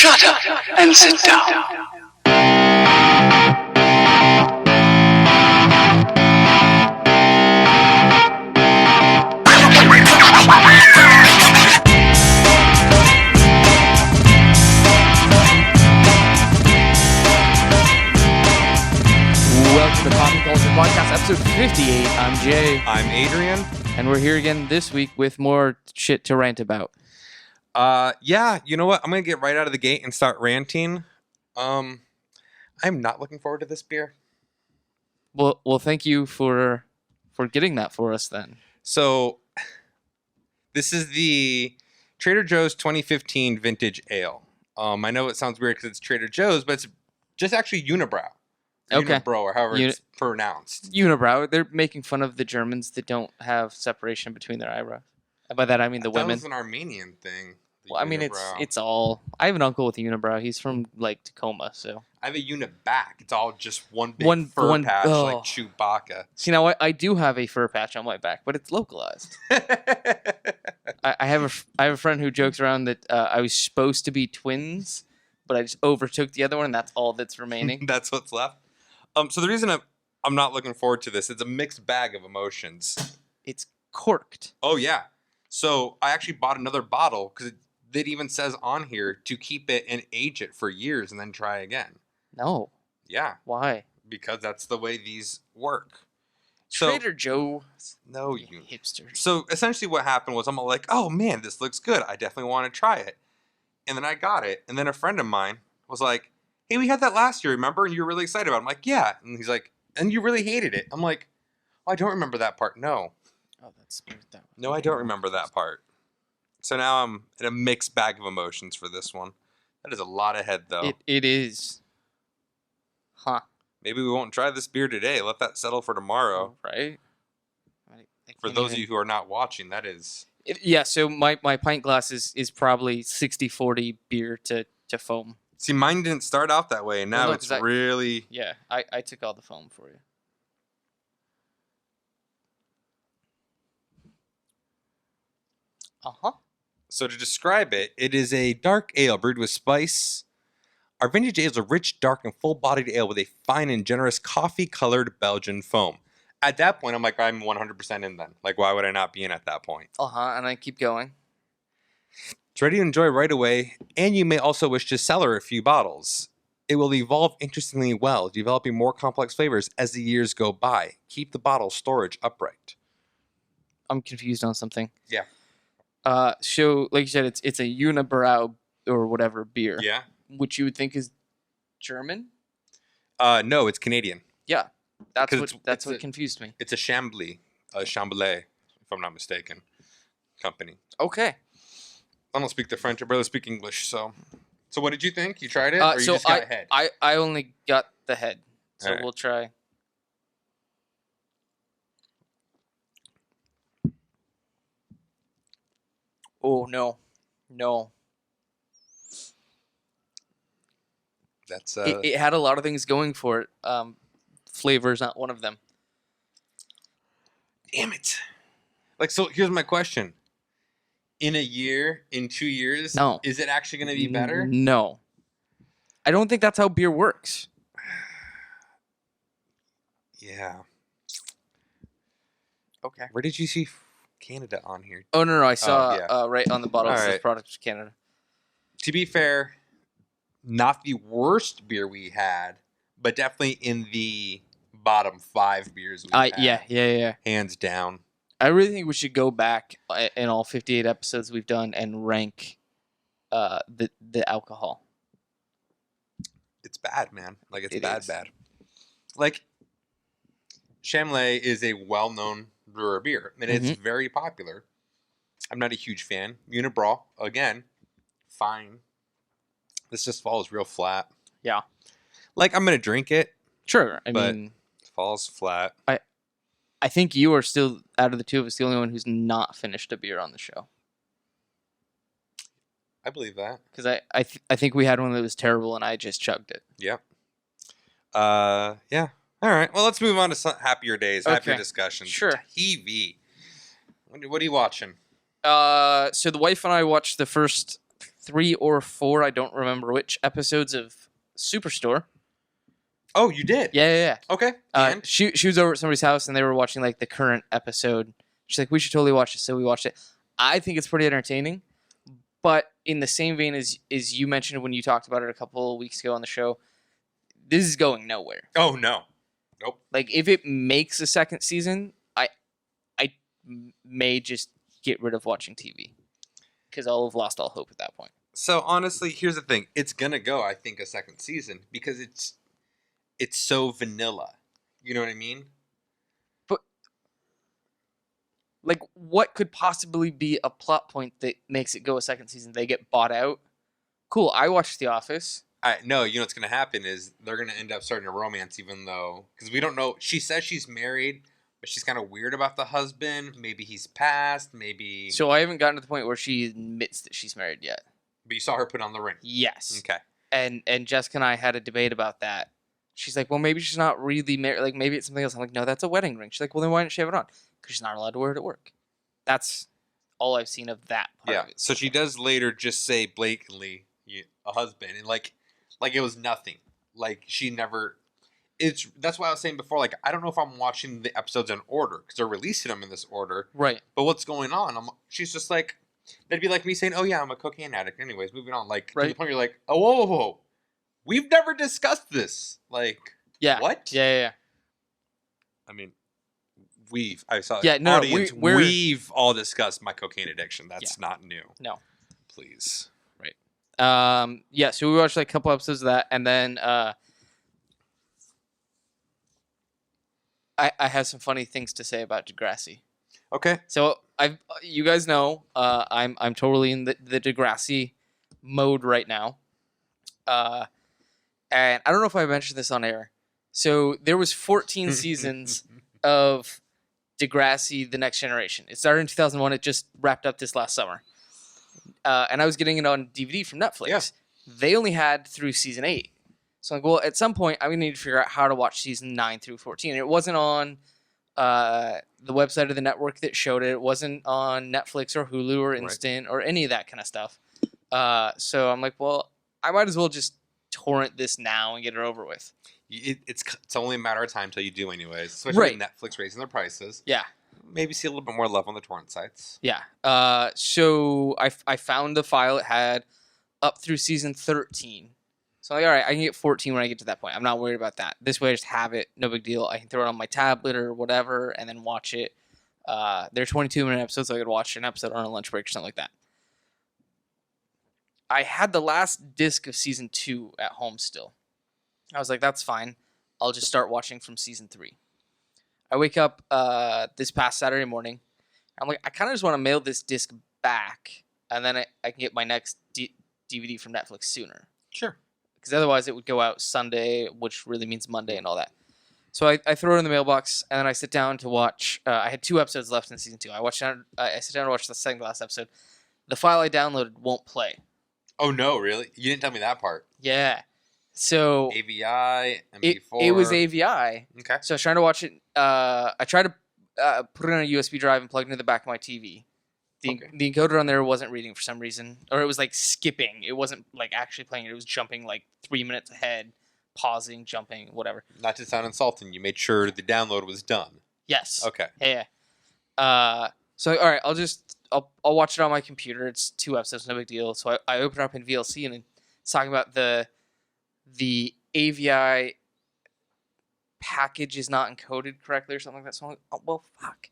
Shut up and sit down. Welcome to the Coffee Culture Podcast, episode 58. I'm Jay. I'm Adrian. And we're here again this week with more shit to rant about. Yeah, you know what? I'm going to get right out of the gate and start ranting. I'm not looking forward to this beer. Well, thank you for getting that for us then. So, this is the Trader Joe's 2015 Vintage Ale. I know it sounds weird because it's Trader Joe's, but it's just actually Unibrow. Okay. Unibrow, or however it's pronounced. Unibrow. They're making fun of the Germans that don't have separation between their eyebrows. And by that, I mean the women. That was an Armenian thing. Well, I mean, it's all... I have an uncle with a unibrow. He's from, like, Tacoma, so... I have a uniback. It's all just one big fur patch, like Chewbacca. See, now, I do have a fur patch on my back, but it's localized. I have a friend who jokes around that I was supposed to be twins, but I just overtook the other one, and that's all that's remaining. That's what's left. So the reason I'm not looking forward to this, it's a mixed bag of emotions. It's corked. Oh, yeah. So I actually bought another bottle because it even says on here to keep it and age it for years and then try again. No. Yeah. Why? Because that's the way these work. Trader Joe. No, you hipsters. So essentially what happened was I'm like, oh, man, this looks good. I definitely want to try it. And then I got it. And then a friend of mine was like, hey, we had that last year, remember? And you were really excited about it. I'm like, yeah. And he's like, and you really hated it. I'm like, oh, I don't remember that part. No. Oh, that's that. No, I don't remember that part. So now I'm in a mixed bag of emotions for this one. That is a lot of head, though. It is. Huh. Maybe we won't try this beer today. Let that settle for tomorrow. Right. For those of you who are not watching, that is... Yeah, so my pint glass is probably 60-40 beer to foam. See, mine didn't start out that way, and now it's really... Yeah, I took all the foam for you. Uh-huh. So to describe it, it is a dark ale brewed with spice. Our vintage ale is a rich, dark, and full-bodied ale with a fine and generous coffee-colored Belgian foam. At that point, I'm like, I'm 100% in then. Like, why would I not be in at that point? Uh-huh, and I keep going. It's ready to enjoy right away, and you may also wish to cellar a few bottles. It will evolve interestingly well, developing more complex flavors as the years go by. Keep the bottle storage upright. I'm confused on something. Yeah. So, like you said, it's a Unibrow or whatever beer. Yeah. Which you would think is German? No, it's Canadian. Yeah. That's what confused me. It's a Chambly, if I'm not mistaken, company. Okay. I don't speak the French. I barely speak English. So what did you think? You tried it, or you just got head? I only got the head, so right. We'll try. Oh no. That's it had a lot of things going for it. Flavor is not one of them. Damn it! Like, so here's my question: in a year, in 2 years, no, is it actually going to be better? No, I don't think that's how beer works. Yeah. Okay. Where did you see Canada on here? Oh no! I saw right on the bottle. It says products of Canada. To be fair, not the worst beer we had, but definitely in the bottom 5 beers we had. Yeah. Hands down. I really think we should go back in all 58 episodes we've done and rank the alcohol. It's bad, man. Like, it's It bad, is. bad. Like, Chambly is a well-known brewer beer, and it's very popular. I'm not a huge fan. Unibrow, again, fine. This just falls real flat. Yeah. Like, I'm going to drink it. Sure. I mean, it falls flat. I think you are still, out of the two of us, the only one who's not finished a beer on the show. I believe that. Because I think we had one that was terrible and I just chugged it. Yep. Yeah. All right. Well, let's move on to some happier days, happier discussions. Sure. TV. What are you watching? So the wife and I watched the first 3 or 4, I don't remember which, episodes of Superstore. Oh, you did? Yeah. Okay. And? She was over at somebody's house and they were watching like the current episode. She's like, we should totally watch this. So we watched it. I think it's pretty entertaining. But in the same vein as you mentioned when you talked about it a couple of weeks ago on the show, this is going nowhere. Oh, no. Nope. Like, if it makes a second season, I may just get rid of watching TV. Because I'll have lost all hope at that point. So, honestly, here's the thing. It's going to go, I think, a second season because it's so vanilla. You know what I mean? Like, what could possibly be a plot point that makes it go a second season? They get bought out? Cool, I watched The Office. No, you know what's going to happen is they're going to end up starting a romance even though... Because we don't know... She says she's married, but she's kind of weird about the husband. Maybe he's passed, maybe... So I haven't gotten to the point where she admits that she's married yet. But you saw her put on the ring. Yes. Okay. And Jessica and I had a debate about that. She's like, well, maybe she's not really married. Like, maybe it's something else. I'm like, no, that's a wedding ring. She's like, well, then why didn't she have it on? Because she's not allowed to wear it at work. That's all I've seen of that part of it. So she does later just say blatantly a husband. And, like it was nothing. Like, she never... That's why I was saying before, like, I don't know if I'm watching the episodes in order. Because they're releasing them in this order. Right. But what's going on? She's just like... That'd be like me saying, oh, yeah, I'm a cocaine addict. Anyways, moving on. Like, to the point you're like, oh, whoa. We've never discussed this. Like, what? Yeah. I mean, I saw audience, we've all discussed my cocaine addiction. That's not new. No. Please. Right. So we watched like a couple episodes of that, and then I have some funny things to say about Degrassi. Okay. So you guys know, I'm totally in the Degrassi mode right now. And I don't know if I mentioned this on air. So there was 14 seasons of Degrassi: The Next Generation. It started in 2001. It just wrapped up this last summer. And I was getting it on DVD from Netflix. Yeah. They only had through season 8. So I'm like, well, at some point, I'm going to need to figure out how to watch season 9 through 14. It wasn't on the website of the network that showed it. It wasn't on Netflix or Hulu or Instant or any of that kind of stuff. So I'm like, well, I might as well just torrent this now and get it over with. It's only a matter of time till you do anyways. Especially with Netflix raising their prices. Yeah. Maybe see a little bit more love on the torrent sites. Yeah. So I found the file. It had up through season 13. So I'm like, all right, I can get 14 when I get to that point. I'm not worried about that. This way I just have it. No big deal. I can throw it on my tablet or whatever and then watch it. They're 22-minute episodes, so I could watch an episode on a lunch break or something like that. I had the last disc of season 2 at home still. I was like, that's fine. I'll just start watching from season 3. I wake up this past Saturday morning. I'm like, I kind of just want to mail this disc back, and then I can get my next DVD from Netflix sooner. Sure. Because otherwise it would go out Sunday, which really means Monday and all that. So I throw it in the mailbox, and then I sit down to watch. I had 2 episodes left in season 2. I sit down to watch the second to last episode. The file I downloaded won't play. Oh, no, really? You didn't tell me that part. Yeah. So AVI, MP4. It was AVI. Okay. So I was trying to watch it. I tried to put it on a USB drive and plug it into the back of my TV. The encoder on there wasn't reading for some reason, or it was like skipping. It wasn't like actually playing it. It was jumping like 3 minutes ahead, pausing, jumping, whatever. Not to sound insulting, you made sure the download was done. Yes. Okay. Yeah. So all right, I'll watch it on my computer. It's 2 episodes, no big deal. So I open it up in VLC and it's talking about the AVI package is not encoded correctly or something like that. So I'm like, oh, well, fuck.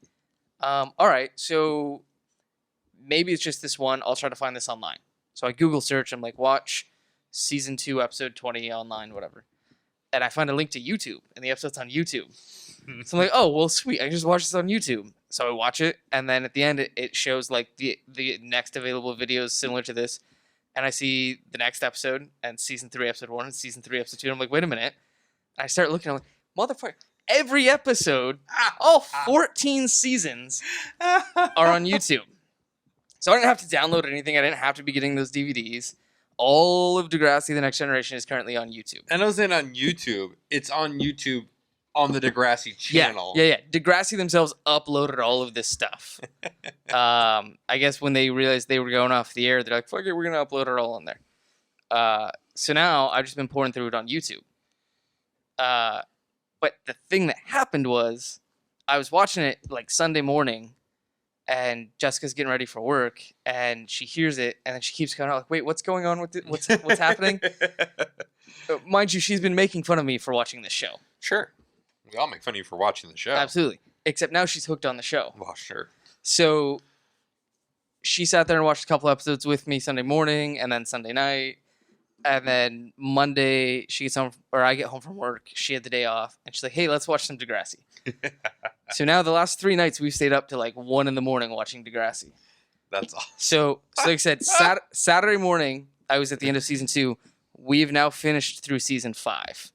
All right, so maybe it's just this one. I'll try to find this online. So I Google search. I'm like, watch season 2, episode 20 online, whatever. And I find a link to YouTube, and the episode's on YouTube. So I'm like, oh, well, sweet. I can just watch this on YouTube. So I watch it, and then at the end, it shows like the next available videos similar to this. And I see the next episode, and season 3, episode 1, and season 3, episode 2. And I'm like, wait a minute. And I start looking, I'm like, motherfucker, every episode, all 14 seasons are on YouTube. So I didn't have to download anything. I didn't have to be getting those DVDs. All of Degrassi: The Next Generation is currently on YouTube. And I was saying on YouTube, it's on YouTube on the Degrassi channel. Yeah. Degrassi themselves uploaded all of this stuff. I guess when they realized they were going off the air, they're like, fuck it, we're going to upload it all on there. So now I've just been pouring through it on YouTube. But the thing that happened was I was watching it like Sunday morning, and Jessica's getting ready for work, and she hears it, and then she keeps going out like, wait, what's going on with it? What's happening? Mind you, she's been making fun of me for watching this show. Sure. We all make fun of you for watching the show. Absolutely. Except now she's hooked on the show. Well, sure. So she sat there and watched a couple episodes with me Sunday morning and then Sunday night. And then Monday she gets home, or I get home from work. She had the day off, and she's like, hey, let's watch some Degrassi. So now the last 3 nights we've stayed up to like 1 a.m. watching Degrassi. That's awesome. So like I said, Saturday morning, I was at the end of season 2. We've now finished through season 5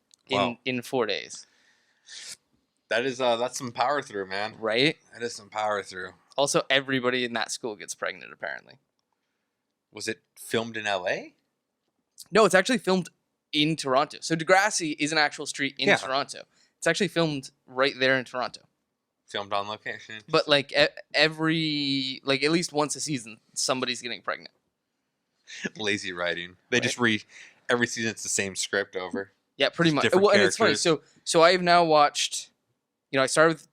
in 4 days. That is that's some power through, man. Right? That is some power through. Also, everybody in that school gets pregnant, apparently. Was it filmed in LA? No, it's actually filmed in Toronto. So Degrassi is an actual street in Toronto. It's actually filmed right there in Toronto. Filmed on location. But like every, like at least once a season, somebody's getting pregnant. Lazy writing. They just read every season. It's the same script over. Yeah, pretty Just much. different Well, and it's funny. characters. So I have now watched. I started with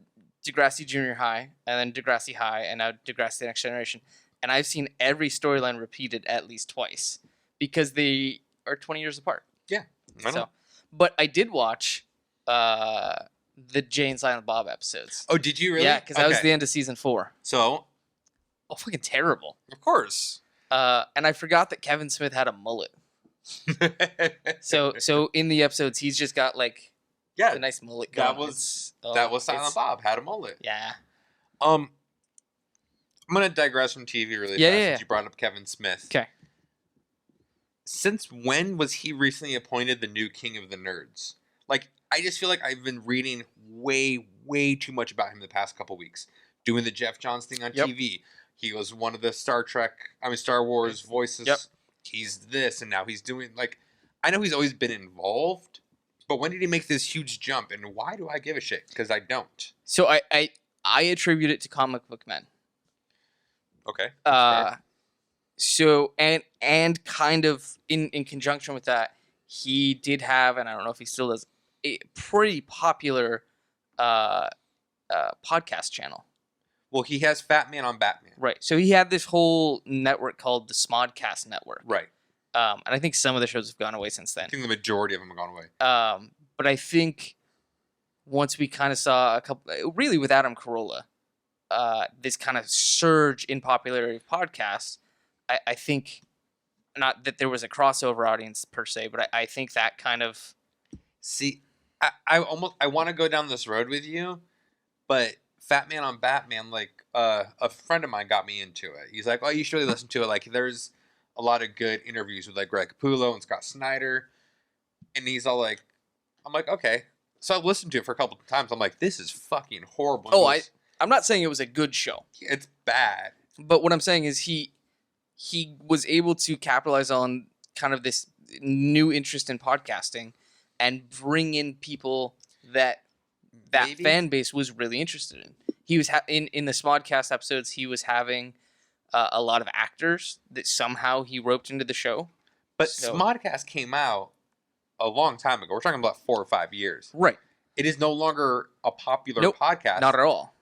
Degrassi Junior High, and then Degrassi High, and now Degrassi The Next Generation. And I've seen every storyline repeated at least twice because they are 20 years apart. Yeah, I know. So, but I did watch the Jay and Silent Bob episodes. Oh, did you really? Yeah, because that was the end of season 4. So, Oh, fucking terrible. of course. And I forgot that Kevin Smith had a mullet. So in the episodes, he's just got like yeah, a nice mullet. that going. was It's- that was Silent it's- Bob had a mullet. Yeah. I'm gonna digress from TV really fast since you brought up Kevin Smith. Okay. Since when was he recently appointed the new king of the nerds? Like, I just feel like I've been reading way too much about him the past couple weeks. Doing the Jeff Johns thing on TV. He was one of the Star Wars voices. Yep. He's this, and now he's doing, like, I know he's always been involved, but when did he make this huge jump, and why do I give a shit? Because I don't. So I attribute it to comic book men. Okay. So and kind of in conjunction with that, he did have, and I don't know if he still does, a pretty popular podcast channel. Well, he has Fat Man on Batman. Right. So he had this whole network called the Smodcast Network. Right. And I think some of the shows have gone away since then. I think the majority of them have gone away. But I think once we kind of saw a couple, really with Adam Carolla, this kind of surge in popularity of podcasts, I think, not that there was a crossover audience per se, but I think that kind of... See, I want to go down this road with you, but Fat Man on Batman, like, a friend of mine got me into it. He's like, oh, you should really listen to it. Like, there's a lot of good interviews with, like, Greg Capullo and Scott Snyder. And he's all like, I'm like, okay. So I listened to it for a couple of times. I'm like, this is fucking horrible. Oh, I'm not saying it was a good show. It's bad. But what I'm saying is he was able to capitalize on kind of this new interest in podcasting and bring in people that Maybe. fan base was really interested in. He was in the Smodcast episodes, he was having a lot of actors that somehow he roped into the show. But So- Smodcast came out a long time ago. We're talking about 4 or 5 years. Right. It is no longer a popular Nope, podcast. Not at all.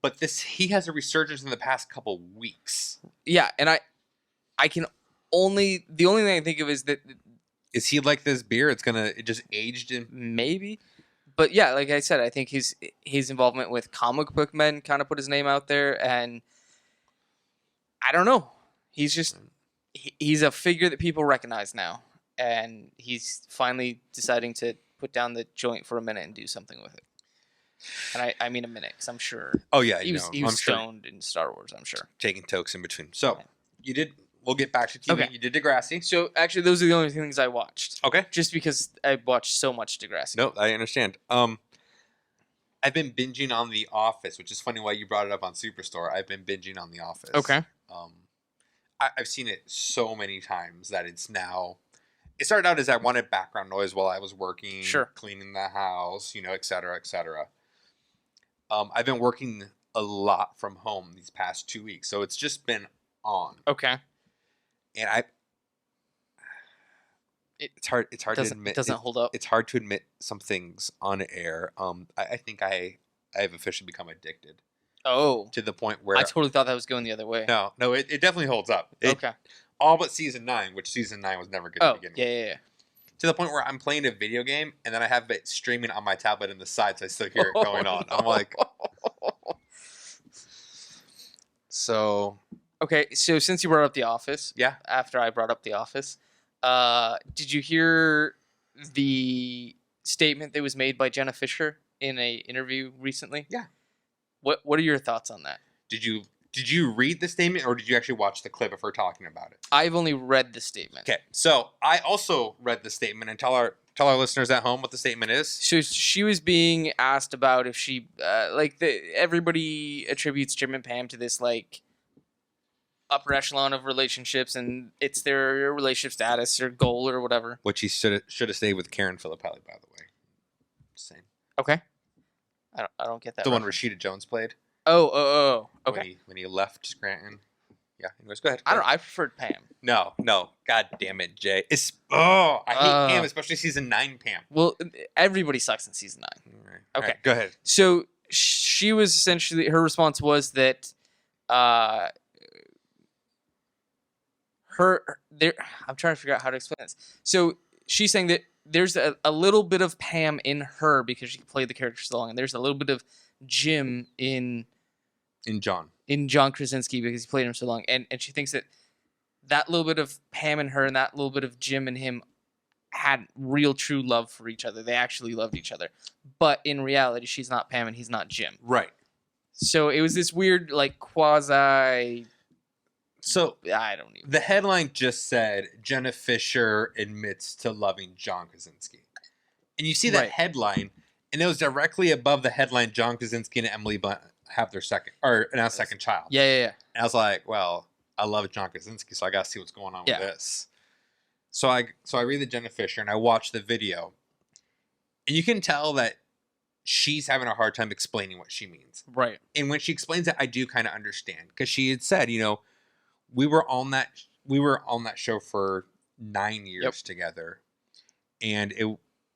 But he has a resurgence in the past couple weeks. Yeah, and I can only... The only thing I think of is that Is he like this beer? It just aged in. maybe... But yeah, like I said, I think his involvement with comic book men kind of put his name out there, and I don't know. He's a figure that people recognize now, and he's finally deciding to put down the joint for a minute and do something with it. And I mean a minute, because I'm sure Oh yeah, he was I'm sure stoned in Star Wars. I'm sure. taking tokes in between. So Yeah. you did. We'll get back to TV. Okay. You did Degrassi. So actually, those are the only things I watched. Okay. Just because I watched so much Degrassi. No, I understand. I've been binging on The Office, which is funny why you brought it up on Superstore. I've been binging on The Office. Okay. I've seen it so many times that it's now it started out as I wanted background noise while I was working, Sure. cleaning the house, et cetera, et cetera. I've been working a lot from home these past 2 weeks, so it's just been on. Okay. And it's hard to admit. It doesn't hold up. It's hard to admit some things on air. I think I have officially become addicted Oh. to the point where I totally thought that was going the other way. no, it definitely holds up. Okay. All but season 9, which season 9 was never good to Oh, begin with. yeah. To the point where I'm playing a video game and then I have it streaming on my tablet in the side, so I still hear it going on. I'm like, so Okay, so since you brought up The Office, yeah. after I brought up The Office, did you hear the statement that was made by Jenna Fisher in a interview recently? Yeah. What are your thoughts on that? Did you read the statement or did you actually watch the clip of her talking about it? I've only read the statement. Okay, so I also read the statement, and tell our listeners at home what the statement is. So she was being asked about if she everybody attributes Jim and Pam to this like upper echelon of relationships, and it's their relationship status or goal or whatever. Which he should have stayed with Karen Filippelli, by the way. Same. Okay. I don't get that. The one reference. Rashida Jones played. Oh. Okay. When he left Scranton. Yeah. Anyways, go ahead. I don't know. I preferred Pam. No. God damn it, Jay. I hate Pam, especially season 9 Pam. Well, everybody sucks in season 9. All right. Okay. All right, go ahead. So she was essentially, her response was that I'm trying to figure out how to explain this. So she's saying that there's a little bit of Pam in her because she played the character so long, and there's a little bit of Jim in John Krasinski because he played him so long, and she thinks that little bit of Pam in her and that little bit of Jim in him had real true love for each other. They actually loved each other, but in reality she's not Pam and he's not Jim. Right. So it was this weird like quasi, so I don't even, the headline just said Jenna Fisher admits to loving John Krasinski, and you see that Right. headline, and it was directly above the headline John Krasinski and Emily Blunt have their second child. yeah. And I was like, well, I love John Krasinski, so I gotta see what's going on Yeah. with this. So I read the Jenna Fisher and I watched the video, and you can tell that she's having a hard time explaining what she means. Right. And when she explains it, I do kind of understand, because she had said, we were on that show for 9 years together, and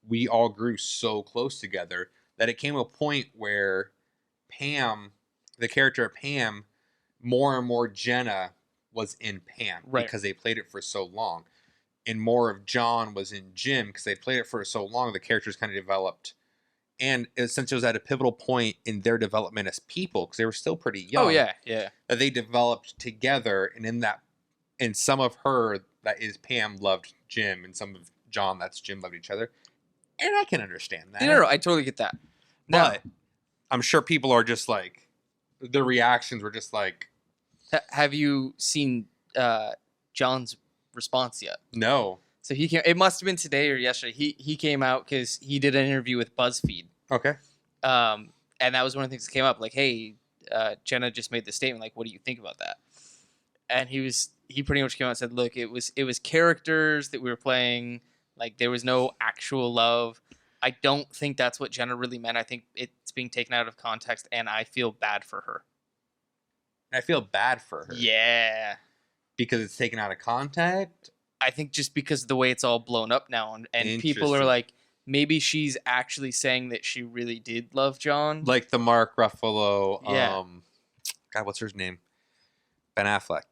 we all grew so close together that it came to a point where Pam, the character of Pam, more and more Jenna was in Pam because they played it for so long, and more of John was in Jim because they played it for so long. The characters kind of developed, and since it was at a pivotal point in their development as people, because they were still pretty young. Oh yeah. That they developed together, and some of her that is Pam loved Jim, and some of John that's Jim loved each other, and I can understand that. No, I totally get that. But I'm sure people are just like, the reactions were just like, Have you seen John's response yet? no. So he came. It must have been today or yesterday. He came out because he did an interview with BuzzFeed. Okay. And that was one of the things that came up. Like, hey, Jenna just made this statement. Like, what do you think about that? And he pretty much came out and said, look, it was characters that we were playing. Like, there was no actual love. I don't think that's what Jenna really meant. I think it's being taken out of context, and I feel bad for her. I feel bad for her. Yeah. Because it's taken out of context. I think just because of the way it's all blown up now, and people are Interesting. like, maybe she's actually saying that she really did love John. Like the Mark Ruffalo, Yeah. God, what's her name? Ben Affleck.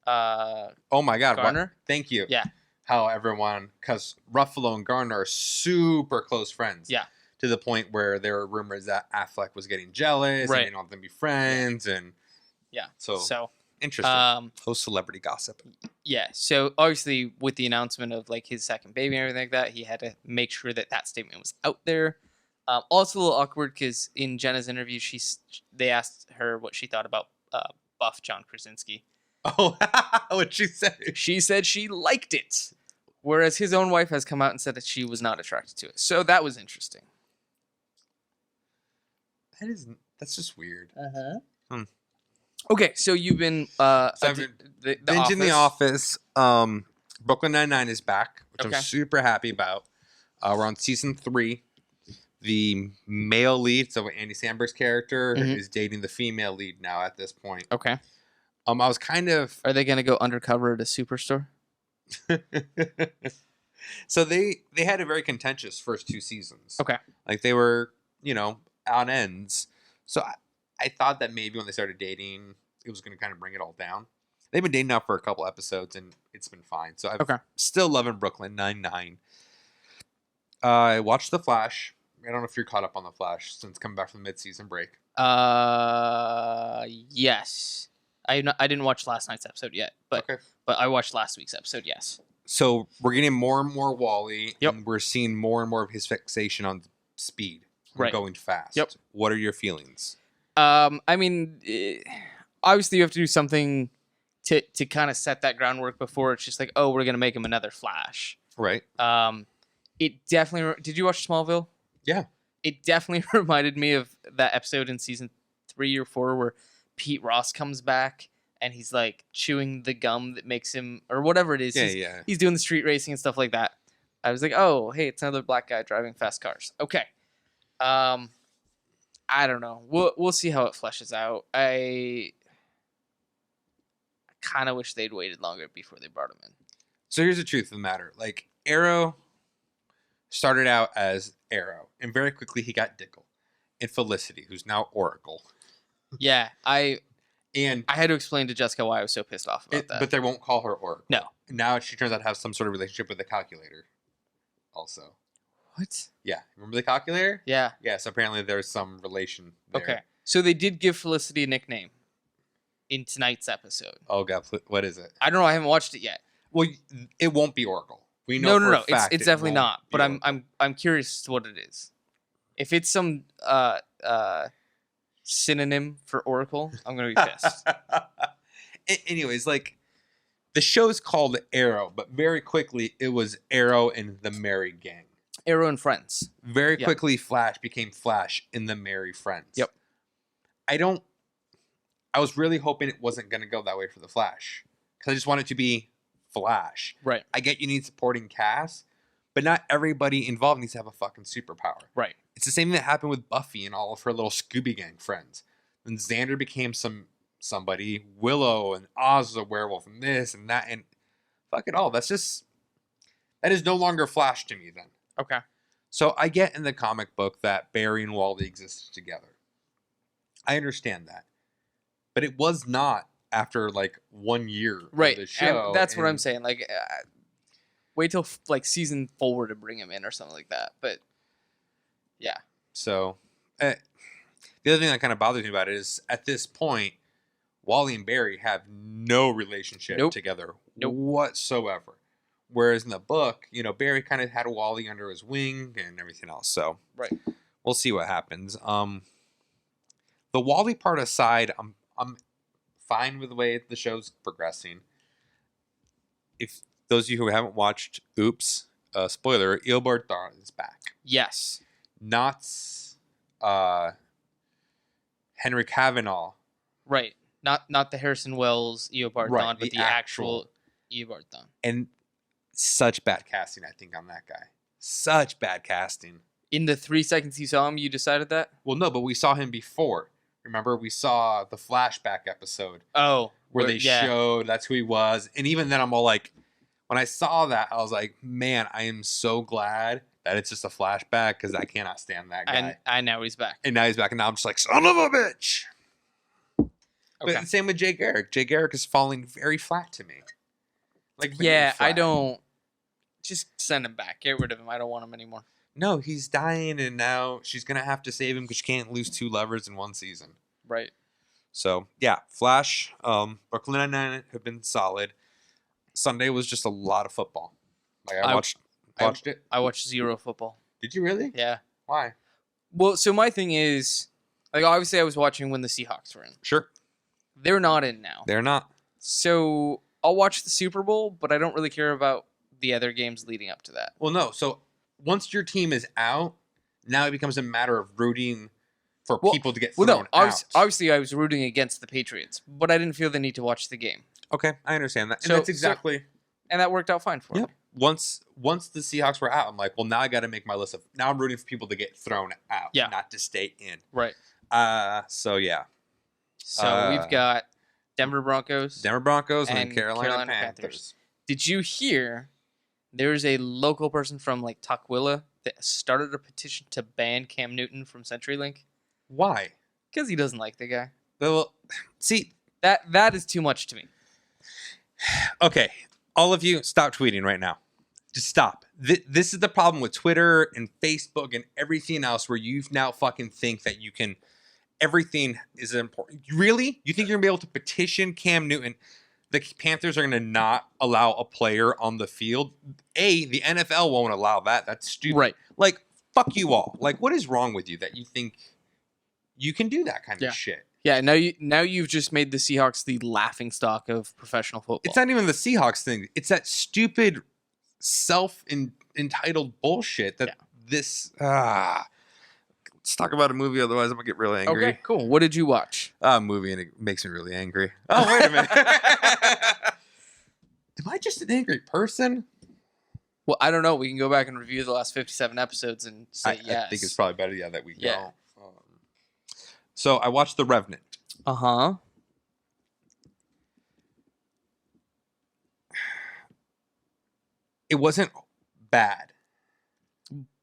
Uh, Oh my God. Garner? Thank you. Yeah. How everyone, because Ruffalo and Garner are super close friends. Yeah. To the point where there were rumors that Affleck was getting jealous Right. and didn't want them to be friends. And yeah. so interesting. Close celebrity gossip. Yeah. So obviously, with the announcement of like his second baby and everything like that, he had to make sure that statement was out there. Also a little awkward because in Jenna's interview, they asked her what she thought about buff John Krasinski. Oh, what'd she say? She said she liked it, whereas his own wife has come out and said that she was not attracted to it. So that was interesting. That's just weird. Okay, so you've been I've been the Binging The Office. Brooklyn Nine-Nine is back, which Okay. I'm super happy about. We're on season 3. The male lead, so Andy Samberg's character, Mhm. is dating the female lead now at this point. Okay. I was kind of Are they gonna go undercover at a superstore? so they had a very contentious first 2 seasons. Okay. Like they were, on ends. So I thought that maybe when they started dating, it was going to kind of bring it all down. They've been dating now for a couple episodes, and it's been fine. So I'm Okay. still loving Brooklyn Nine-Nine. I watched The Flash. I don't know if you're caught up on The Flash since coming back from the mid-season break. Yes. I didn't watch last night's episode yet, but Okay. I watched last week's episode. Yes. So we're getting more and more Wally, Yep. and we're seeing more and more of his fixation on speed. and Right. Going fast. Yep. What are your feelings? I mean, obviously you have to do something to kind of set that groundwork before it's just like, oh, we're gonna make him another Flash. Right. It definitely. Did you watch Smallville? Yeah. It definitely reminded me of that episode in season 3 or 4 where Pete Ross comes back and he's like chewing the gum that makes him, or whatever it is. Yeah. He's doing the street racing and stuff like that. I was like, oh, hey, it's another black guy driving fast cars. Okay. I don't know. We'll see how it fleshes out. I kind of wish they'd waited longer before they brought him in. So here's the truth of the matter. Like, Arrow started out as Arrow, and very quickly he got Dickel. And Felicity, who's now Oracle. Yeah, I And had to explain to Jessica why I was so pissed off about that. but they won't call her Oracle. No. Now she turns out to have some sort of relationship with the calculator. Also. What? Yeah. Remember the calculator? Yeah. Yes, apparently there's some relation there. Okay. So they did give Felicity a nickname in tonight's episode. Oh, God. What is it? I don't know. I haven't watched it yet. Well, it won't be Oracle. We know for a No. fact It's it definitely won't not. be But Oracle. I'm curious as to what it is. If it's some synonym for Oracle, I'm gonna be pissed. Anyways, like, the show's called Arrow, but very quickly it was Arrow and the Merry Gang. Arrow and Friends. Very Yep. quickly, Flash became Flash in the Merry Friends. Yep. I was really hoping it wasn't going to go that way for the Flash, because I just want it to be Flash. Right. I get you need supporting cast, but not everybody involved needs to have a fucking superpower. Right. It's the same thing that happened with Buffy and all of her little Scooby Gang friends. Then Xander became somebody, Willow and Oz was a werewolf, and this and that, and fuck it all. That is no longer Flash to me then. Okay. So I get in the comic book that Barry and Wally existed together. I understand that. But it was not after like 1 year Right. of the show. And that's what I'm and- saying. Like, wait till like season 4 to bring him in or something like that. But yeah. So the other thing that kind of bothers me about it is at this point, Wally and Barry have no relationship Nope. together Nope. whatsoever. Whereas in the book, Barry kind of had Wally under his wing and everything else. So Right. we'll see what happens. The Wally part aside, I'm fine with the way the show's progressing. If those of you who haven't watched, oops, spoiler, Eobard Thawne is back. Yes. Not Henry Cavill. Right. Not the Harrison Wells Eobard Right, Thawne, but the the actual Eobard Thawne. And such bad casting, I think, on that guy. Such bad casting. In the 3 seconds you saw him, you decided that? Well, no, but we saw him before. Remember, we saw the flashback episode Oh. where they yeah. showed that's who he was. And even then, I'm all like, when I saw that, I was like, man, I am so glad that it's just a flashback because I cannot stand that guy. And I know he's back. And now he's back, and now I'm just like, son of a bitch. Okay. But same with Jay Garrick. Jay Garrick is falling very flat to me. Like, very Yeah, I flat. don't. Just send him back. Get rid of him. I don't want him anymore. No, he's dying, and now she's gonna have to save him because she can't lose 2 lovers in 1 season. Right. So yeah, Flash, Brooklyn Nine-Nine have been solid. Sunday was just a lot of football. Like I I- watched it. I watched zero football. Did you really? Yeah. Why? Well, so my thing is, like, obviously I was watching when the Seahawks were in. Sure, They're not in now. they're not. So I'll watch the Super Bowl, but I don't really care about the other games leading up to that. Well, no. So once your team is out, now it becomes a matter of rooting for Well- people to get Well, thrown no, out. obviously I was rooting against the Patriots, but I didn't feel the need to watch the game. Okay, I understand that, and So- that's so- exactly. and that worked out fine for Yep. me. Once the Seahawks were out, I'm like, well, now I got to make my list of. Now I'm rooting for people to get thrown out, Yeah. not to stay in. Right. So yeah, So we've got Denver Broncos. Denver Broncos and, And Carolina, Carolina Panthers. Panthers. Did you hear there's a local person from like Tukwila that started a petition to ban Cam Newton from CenturyLink Why? because he doesn't like the guy? Well, see, That is too much to me. okay, all of you, stop tweeting right now. Just stop. This is the problem with Twitter and Facebook and everything else, where you now fucking think that you can. Everything is important. Really? You think you're gonna be able to petition Cam Newton? The Panthers are gonna not allow a player on the field. The NFL won't allow that. That's stupid. Right. Like, fuck you all. Like, what is wrong with you that you think you can do that kind Yeah. of shit? Yeah, now you've just made the Seahawks the laughing stock of professional football. It's not even the Seahawks thing. It's that stupid entitled bullshit that this. Let's talk about a movie, otherwise I'm gonna get really angry. Okay, cool. What did you watch? A movie, and it makes me really angry. Oh, wait a minute. Am I just an angry person? Well, I don't know. We can go back and review the last 57 episodes and say yes. I think it's probably better, that we Yeah. go. So I watched The Revenant. Uh-huh. It wasn't bad.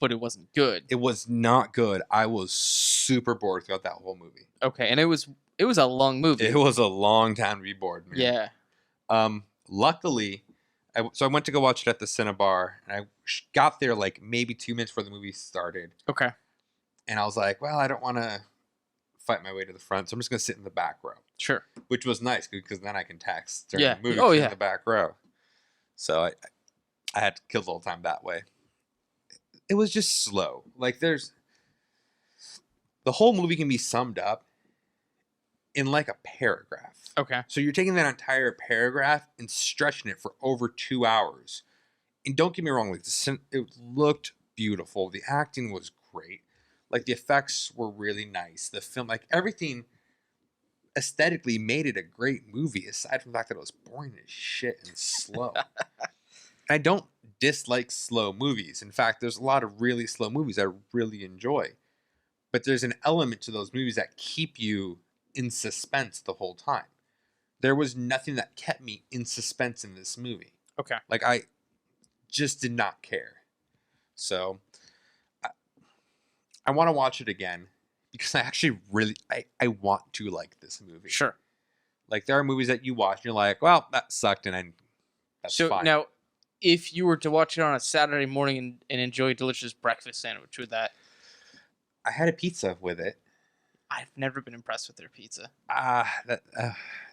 But it wasn't good. It was not good. I was super bored throughout that whole movie. Okay, and it was a long movie. It was a long time to be bored, man. Yeah. Luckily, I went to go watch it at the Cinebar, and I got there like maybe 2 minutes before the movie started. Okay. And I was like, well, I don't want to fight my way to the front, so I'm just going to sit in the back row, Sure. which was nice because then I can text during Yeah. the movie Oh, in yeah. the back row. So I had to kill the whole time that way. It was just slow. Like, the whole movie can be summed up in like a paragraph. Okay. So you're taking that entire paragraph and stretching it for over 2 hours. And don't get me wrong, like it looked beautiful. The acting was great. Like, the effects were really nice. The film, like, everything aesthetically made it a great movie, aside from the fact that it was boring as shit and slow. I don't dislike slow movies. In fact, there's a lot of really slow movies I really enjoy. But there's an element to those movies that keep you in suspense the whole time. There was nothing that kept me in suspense in this movie. Okay. Like, I just did not care. So I want to watch it again because I actually really I want to like this movie. Sure. Like, there are movies that you watch and you're like, well, that sucked, and that's So fine. now, if you were to watch it on a Saturday morning and enjoy a delicious breakfast sandwich with that, I had a pizza with it. I've never been impressed with their pizza.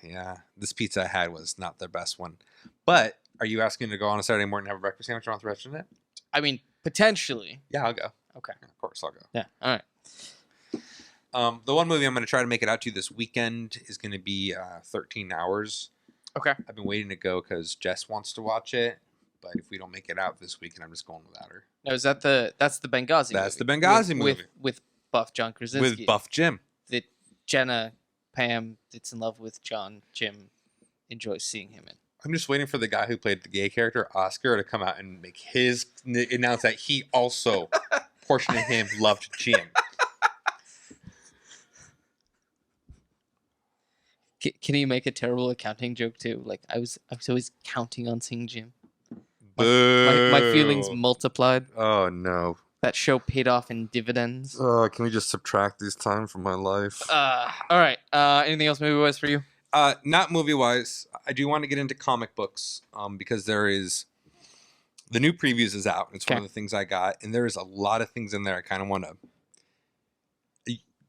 Yeah. This pizza I had was not their best one. But are you asking to go on a Saturday morning and have a breakfast sandwich around the restaurant? I mean, potentially. Yeah, I'll go. Okay. Yeah, of course, I'll go. Yeah. All right. The one movie I'm going to try to make it out to this weekend is going to be 13 Hours. Okay. I've been waiting to go because Jess wants to watch it. But if we don't make it out this weekend, I'm just going without her. Now, is that that's the Benghazi That's movie? the Benghazi movie. With Buff John Krasinski. With Buff Jim. That Jenna Pam that's in love with John Jim enjoys seeing him in. I'm just waiting for the guy who played the gay character, Oscar, to come out and make announce that he also, portion of him, loved Jim. Can he make a terrible accounting joke too? Like I was always counting on seeing Jim. Boo. My feelings multiplied. Oh, no. That show paid off in dividends. Can we just subtract these time from my life? All right. Anything else movie wise for you? Not movie-wise. I do want to get into comic books because there is... The new previews is out. It's one of the things I got. And there is a lot of things in there I kind of want to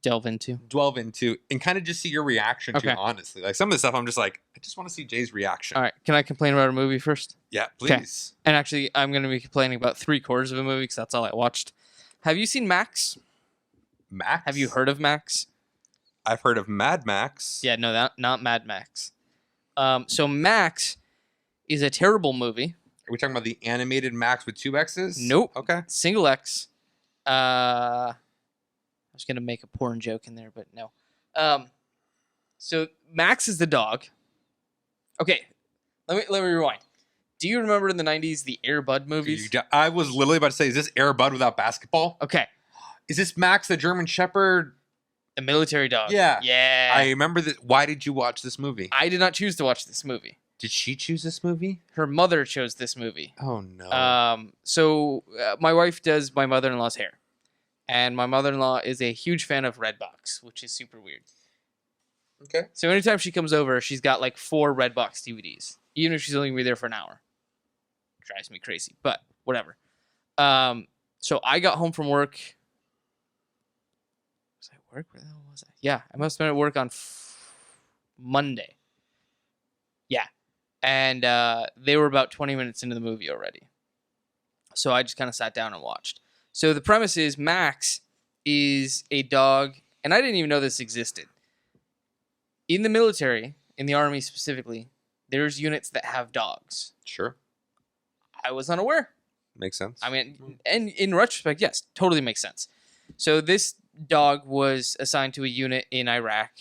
delve into and kind of just see your reaction to, honestly. Like, some of the stuff I'm just like, I just want to see Jay's reaction. All right. Can I complain about a movie first? Yeah, please. And actually, I'm going to be complaining about 3/4 of a movie because that's all I watched. Have you seen Max? Max? Have you heard of Max? I've heard of Mad Max. Yeah, no, not Mad Max. So Max is a terrible movie. Are we talking about the animated Max with 2 X's? Nope. Okay. Single X. I was gonna make a porn joke in there, but no. So Max is the dog. Okay, let me rewind. Do you remember in the 90s the Air Bud movies? I was literally about to say, is this Air Bud without basketball? Okay. Is this Max the German Shepherd? The military dog. Yeah. Yeah. I remember that. Why did you watch this movie? I did not choose to watch this movie. Did she choose this movie? Her mother chose this movie. Oh, no. So my wife does my mother-in-law's hair. And my mother-in-law is a huge fan of Redbox, which is super weird. Okay. So anytime she comes over, she's got like 4 Redbox DVDs. Even if she's only going to be there for an hour. Drives me crazy, but whatever. So I got home from work. Was I at work? Where the hell was I? Yeah, I must have been at work on Monday. Yeah. And they were about 20 minutes into the movie already. So I just kind of sat down and watched. So the premise is Max is a dog, and I didn't even know this existed. In the military, in the Army specifically, there's units that have dogs. Sure. I was unaware. Makes sense. I mean, and in retrospect, yes, totally makes sense. So this dog was assigned to a unit in Iraq,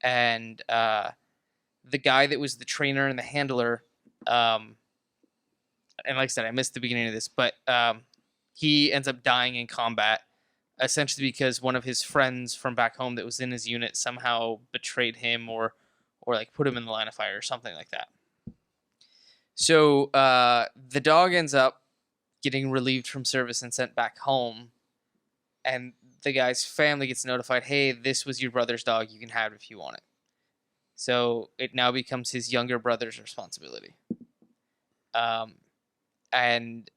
and the guy that was the trainer and the handler, and like I said, I missed the beginning of this, but he ends up dying in combat, essentially because one of his friends from back home that was in his unit somehow betrayed him or like put him in the line of fire or something like that. So the dog ends up getting relieved from service and sent back home. And the guy's family gets notified, hey, this was your brother's dog. You can have it if you want it. So it now becomes his younger brother's responsibility. And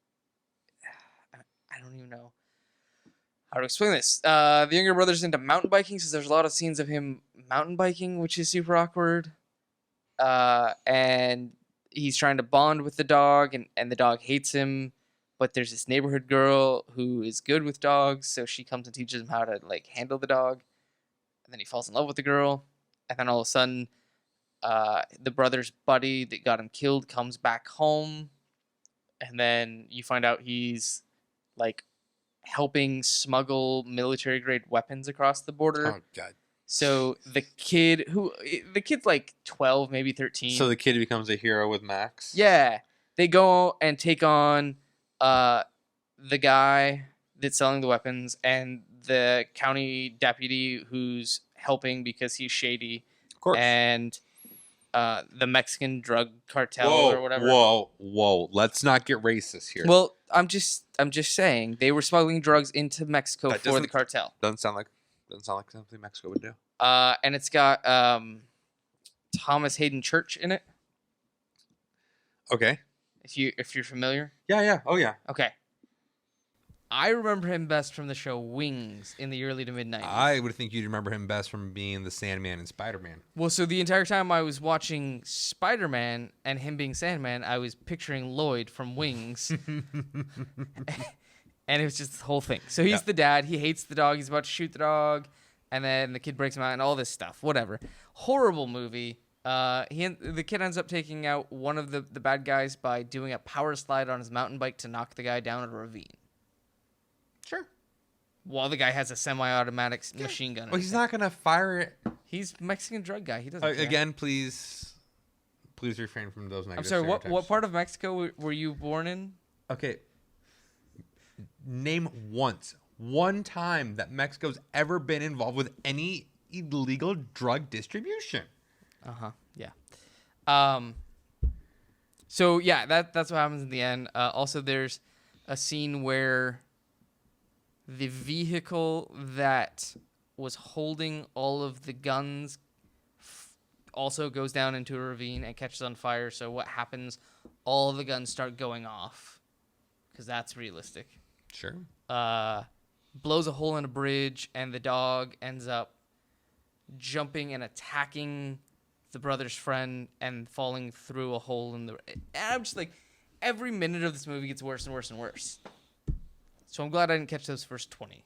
I don't even know how to explain this. The younger brother's into mountain biking, so there's a lot of scenes of him mountain biking, which is super awkward. And he's trying to bond with the dog, and the dog hates him. But there's this neighborhood girl who is good with dogs, so she comes and teaches him how to like handle the dog. And then he falls in love with the girl, and then all of a sudden, the brother's buddy that got him killed comes back home, and then you find out he's like helping smuggle military-grade weapons across the border. Oh, God. So the kid's like 12, maybe 13. So the kid becomes a hero with Max? Yeah. They go and take on the guy that's selling the weapons and the county deputy who's helping because he's shady. Of course. And the Mexican drug cartel or whatever. Whoa. Let's not get racist here. Well, I'm just saying they were smuggling drugs into Mexico for the cartel. Doesn't sound like something Mexico would do. And it's got Thomas Hayden Church in it. Okay. If you're familiar. Yeah. Oh, yeah. Okay. I remember him best from the show Wings in the early to mid 90s. I would think you'd remember him best from being the Sandman in Spider-Man. Well, so the entire time I was watching Spider-Man and him being Sandman, I was picturing Lloyd from Wings. And it was just the whole thing. So he's the dad. He hates the dog. He's about to shoot the dog. And then the kid breaks him out and all this stuff. Whatever. Horrible movie. The kid ends up taking out one of the bad guys by doing a power slide on his mountain bike to knock the guy down a ravine. Sure. While the guy has a semi-automatic machine gun. Well, he's not going to fire it. He's a Mexican drug guy. He doesn't care. Again, please refrain from those negative I'm sorry, stereotypes. what part of Mexico were you born in? Okay. Name one time that Mexico's ever been involved with any illegal drug distribution. Yeah. So yeah, that's what happens in the end. Also, there's a scene where the vehicle that was holding all of the guns also goes down into a ravine and catches on fire. So what happens? All of the guns start going off because that's realistic. Sure. Blows a hole in a bridge, and the dog ends up jumping and attacking the brother's friend and falling through a hole in the... And I'm just like, every minute of this movie gets worse and worse and worse. So I'm glad I didn't catch those first 20.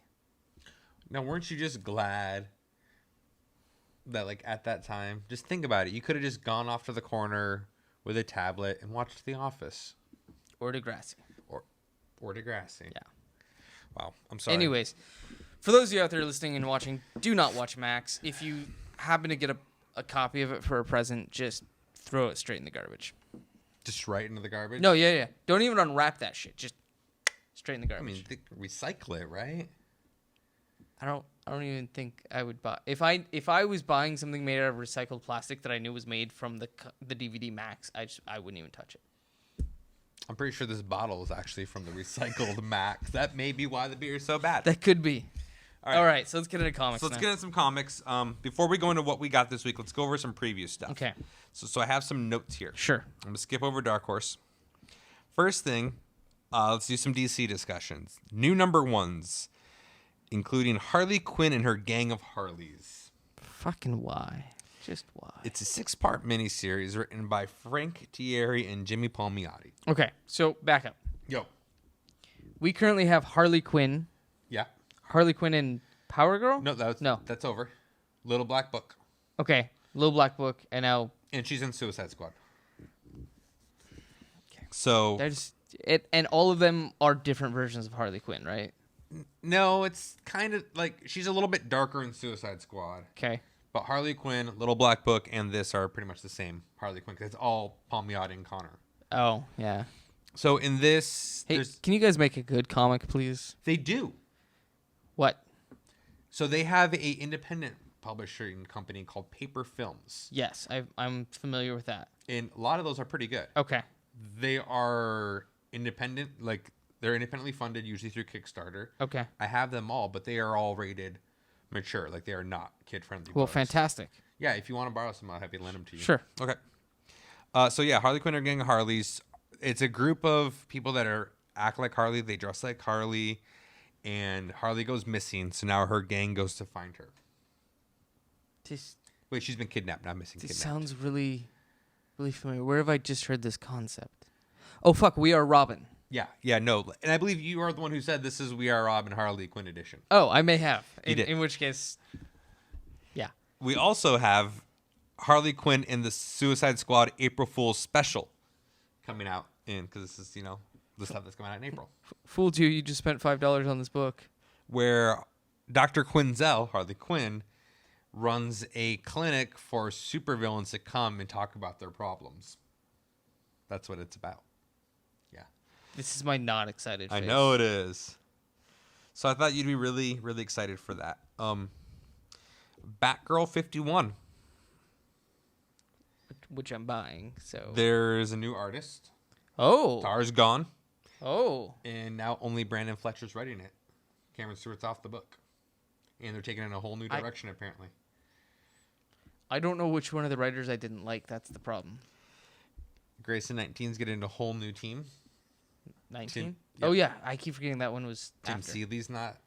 Now, weren't you just glad that, like, at that time, just think about it. You could have just gone off to the corner with a tablet and watched The Office. Or Degrassi. Or Degrassi. Yeah. Wow. I'm sorry. Anyways, for those of you out there listening and watching, do not watch Max. If you happen to get a copy of it for a present, just throw it straight in the garbage. Just right into the garbage? No, yeah. Don't even unwrap that shit. Just straight in the I garbage. mean, they recycle it, right? I don't even think I would buy if I was buying something made out of recycled plastic that I knew was made from the DVD Max. I wouldn't even touch it. I'm pretty sure this bottle is actually from the recycled Max. That may be why the beer is so bad. That could be. All right, so let's get into comics. So let's now. get into some comics. Before we go into what we got this week, let's go over some preview stuff. Okay. So I have some notes here. Sure. I'm gonna skip over Dark Horse. First thing, let's do some DC discussions. New number ones, including Harley Quinn and her gang of Harleys. Fucking why? Just why? It's a 6-part miniseries written by Frank Thierry and Jimmy Palmiotti. Okay, so back up. Yo. We currently have Harley Quinn. Yeah. Harley Quinn and Power Girl? No, that's over. Little Black Book. Okay, Little Black Book, and now And she's in Suicide Squad. So there's it, and all of them are different versions of Harley Quinn, right? no, it's kind of like she's a little bit darker in Suicide Squad. Okay. But Harley Quinn, Little Black Book, and this are pretty much the same Harley Quinn because it's all Palmiotti and Connor. Oh yeah. So in this, Hey, can you guys make a good comic, please? they do. What? So they have a independent publishing company called Paper Films, Yes, I'm familiar with that. and a lot of those are pretty good. Okay. They are independent, like they're independently funded, usually through Kickstarter. Okay. I have them all, but they are all rated mature, like they are not kid friendly. Well, fantastic. Yeah, if you want to borrow some, I'll have you lend them to you. Sure. Okay. So yeah, Harley Quinn or Gang of Harleys. It's a group of people that act like Harley. They dress like Harley, and Harley goes missing. So now her gang goes to find her. Wait, she's been kidnapped, not missing. This Kidnapped. sounds really, really familiar. Where have I just heard this concept? Oh fuck, We Are Robin. Yeah, no, and I believe you are the one who said this is We Are Robin Harley Quinn edition. Oh, I may have. You did. In which case, yeah. We also have Harley Quinn in the Suicide Squad April Fool's special coming out because this is the stuff that's coming out in April. Fooled you. You just spent $5 on this book. Where Dr. Quinzel, Harley Quinn, runs a clinic for supervillains to come and talk about their problems. That's what it's about. Yeah. This is my not excited face. I know it is. So I thought you'd be really, really excited for that. Batgirl 51. Which I'm buying, so. There's a new artist. Oh. Tar's gone. Oh. And now only Brandon Fletcher's writing it. Cameron Stewart's off the book. And they're taking it in a whole new direction, apparently. I don't know which one of the writers I didn't like. That's the problem. Grayson 19's getting a whole new team. 19? Yeah. Oh, yeah. I keep forgetting that one was Tim after. Seeley's not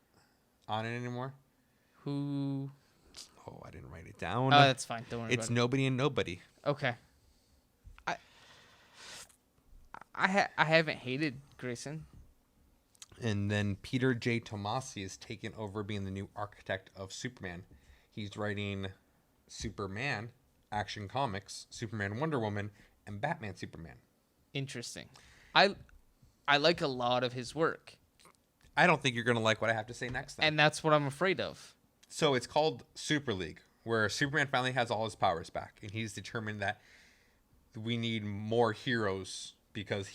on it anymore. Who? Oh, I didn't write it down. Oh, that's fine. Don't worry It's about Nobody and Nobody. it. Okay. I haven't hated Grayson. And then Peter J. Tomasi is taking over being the new architect of Superman. He's writing Superman, Action Comics, Superman Wonder Woman, and Batman Superman. Interesting. I like a lot of his work. I don't think you're going to like what I have to say next time. And that's what I'm afraid of. So it's called Super League, where Superman finally has all his powers back. And he's determined that we need more heroes because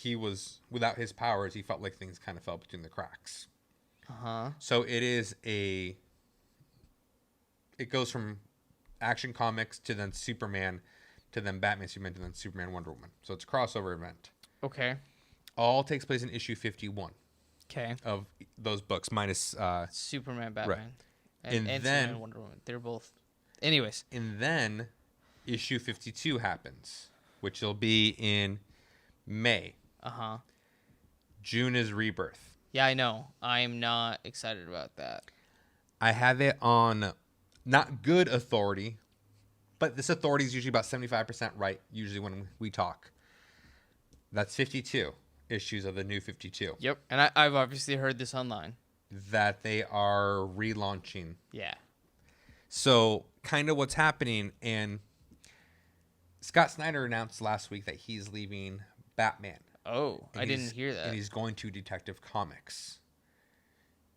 without his powers, he felt like things kind of fell between the cracks. Uh-huh. So it goes from Action Comics to then Superman to then Batman, Superman to then Superman, Wonder Woman. So it's a crossover event. Okay. All takes place in issue 51 Okay. of those books, minus Superman, Batman. Right. And And Superman, then- Wonder Woman. They're both. Anyways. and then issue 52 happens, which will be in May. Uh-huh. June is Rebirth. Yeah, I know. I'm not excited about that. I have it on not good authority, but this authority is usually about 75% right, usually when we talk. That's 52 issues of the new 52 Yep. And I've obviously heard this online. that they are relaunching. Yeah. So kind of what's happening, and Scott Snyder announced last week that he's leaving Batman. Oh, And I didn't he's- hear that. And he's going to Detective Comics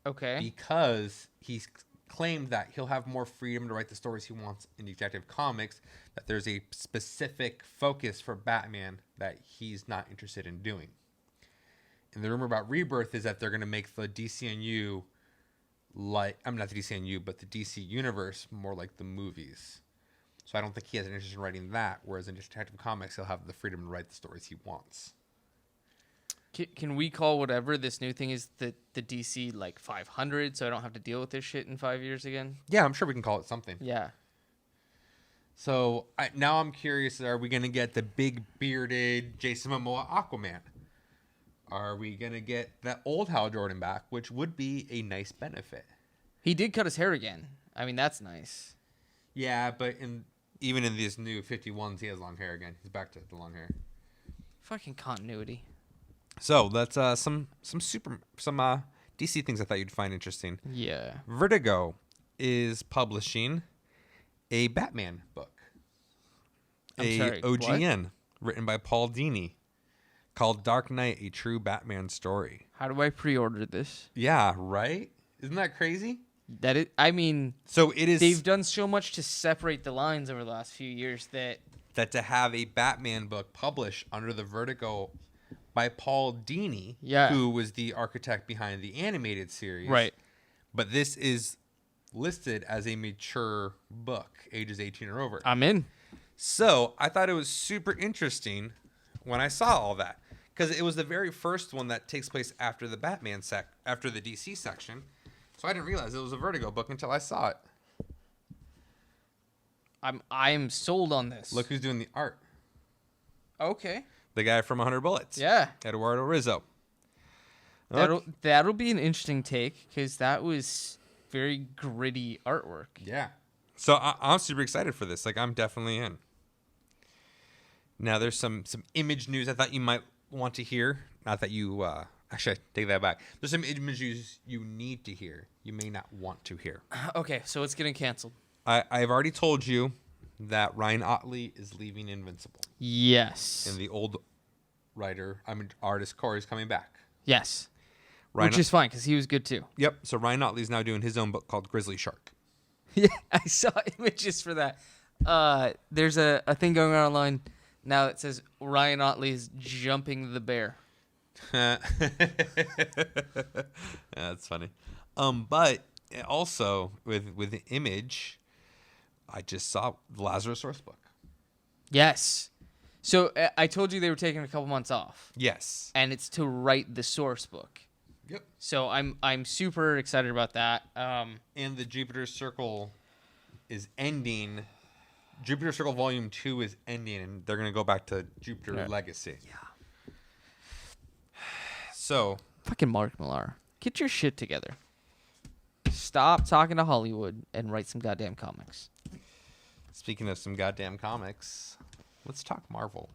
Okay. because he's claimed that he'll have more freedom to write the stories he wants in Detective Comics, that there's a specific focus for Batman that he's not interested in doing. And the rumor about Rebirth is that they're going to make the DCNU not the DCNU, but the DC universe more like the movies. So I don't think he has an interest in writing that, whereas in Detective Comics, he'll have the freedom to write the stories he wants. Can we call whatever this new thing is the DC like 500, so I don't have to deal with this shit in 5 years again? Yeah, I'm sure we can call it something. Yeah. So now I'm curious, are we going to get the big bearded Jason Momoa Aquaman? Are we going to get that old Hal Jordan back, which would be a nice benefit? He did cut his hair again. I mean, that's nice. Yeah, but even in these new 51s, he has long hair again. He's back to the long hair. Fucking continuity. So that's some DC things I thought you'd find interesting. Yeah. Vertigo is publishing a Batman book, OGN written by Paul Dini, called Dark Knight: A True Batman Story. How do I pre-order this? Yeah, right? Isn't that crazy? I mean, so it is. They've done so much to separate the lines over the last few years that to have a Batman book published under the Vertigo by Paul Dini, who was the architect behind the animated series. Right. But this is listed as a mature book, ages 18 or over. I'm in. So I thought it was super interesting when I saw all that, because it was the very first one that takes place after the Batman after the DC section. So I didn't realize it was a Vertigo book until I saw it. I am sold on this. Look who's doing the art. Okay. The guy from 100 Bullets. Yeah. Eduardo Rizzo. That'll be an interesting take, because that was very gritty artwork. Yeah. So I'm super excited for this. Like, I'm definitely in. Now, there's some image news I thought you might want to hear. Not that you... actually, I take that back. There's some image news you need to hear. You may not want to hear. Okay, so it's getting canceled. I've already told you that Ryan Otley is leaving Invincible. Yes. And the old artist Corey's coming back. Yes. Which is fine, because he was good too. Yep. So Ryan Otley's now doing his own book called Grizzly Shark. Yeah, I saw images for that. There's a thing going on online now that says Ryan Otley is jumping the bear. That's funny. But also with the image, I just saw the Lazarus Source book. Yes. So I told you they were taking a couple months off. Yes. And it's to write the source book. Yep. So I'm super excited about that. And the Jupiter Circle is ending. Jupiter Circle Volume 2 is ending, and they're going to go back to Jupiter Legacy. Yeah. So. Fucking Mark Millar. Get your shit together. Stop talking to Hollywood and write some goddamn comics. Speaking of some goddamn comics, let's talk Marvel.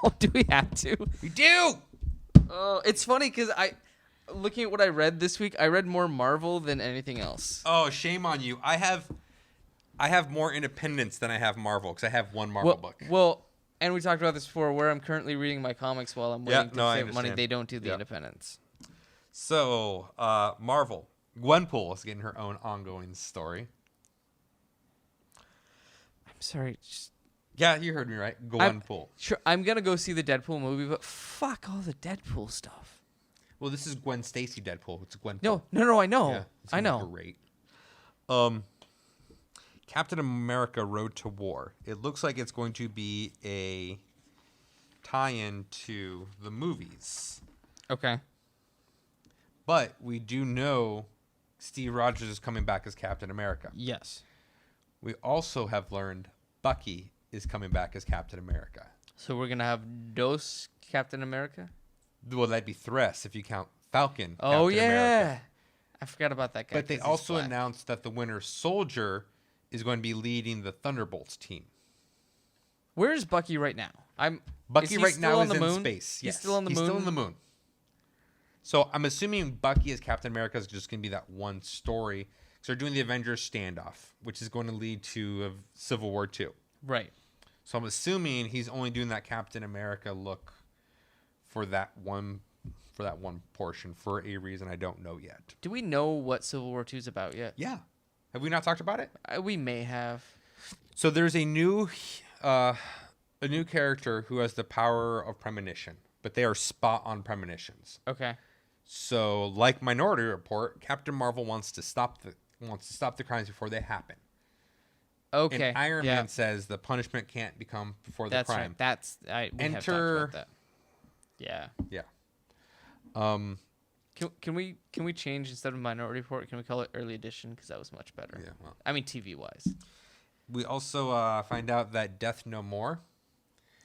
Oh, do we have to? We do! It's funny because looking at what I read this week, I read more Marvel than anything else. Oh, shame on you. I have more Independence than I have Marvel, because I have one Marvel book. Well, and we talked about this before, where I'm currently reading my comics while I'm waiting to save money. They don't do the Independence. So, Marvel. Gwenpool is getting her own ongoing story. I'm sorry. Yeah, you heard me right. Gwenpool. Sure, I'm going to go see the Deadpool movie, but fuck all the Deadpool stuff. Well, this is Gwen Stacy Deadpool. It's Gwenpool. No, I know. Yeah, I know. Great. Captain America: Road to War. It looks like it's going to be a tie-in to the movies. Okay. But we do know Steve Rogers is coming back as Captain America. Yes. We also have learned Bucky is coming back as Captain America. So we're going to have Dos Captain America? Well, that'd be Thress if you count Falcon. Oh, Captain yeah. America. I forgot about that guy. But they also announced that the Winter Soldier is going to be leading the Thunderbolts team. Where is Bucky right now? Bucky right now is in space. He's still on the moon? He's still on the moon. So I'm assuming Bucky as Captain America is just going to be that one story. So they're doing the Avengers standoff, which is going to lead to a Civil War 2. Right. So I'm assuming he's only doing that Captain America look for that one portion for a reason I don't know yet. Do we know what Civil War 2 is about yet? Yeah. Have we not talked about it? We may have. So there's a new character who has the power of premonition, but they are spot on premonitions. Okay. So, like Minority Report, Captain Marvel wants to stop the crimes before they happen. Okay. And Iron Man says the punishment can't become before the That's crime. right. We have talked about that. Yeah. Yeah. Can we change instead of Minority Report? Can we call it Early Edition? Because that was much better. Yeah. Well, I mean, TV wise. we also find out that Death No More,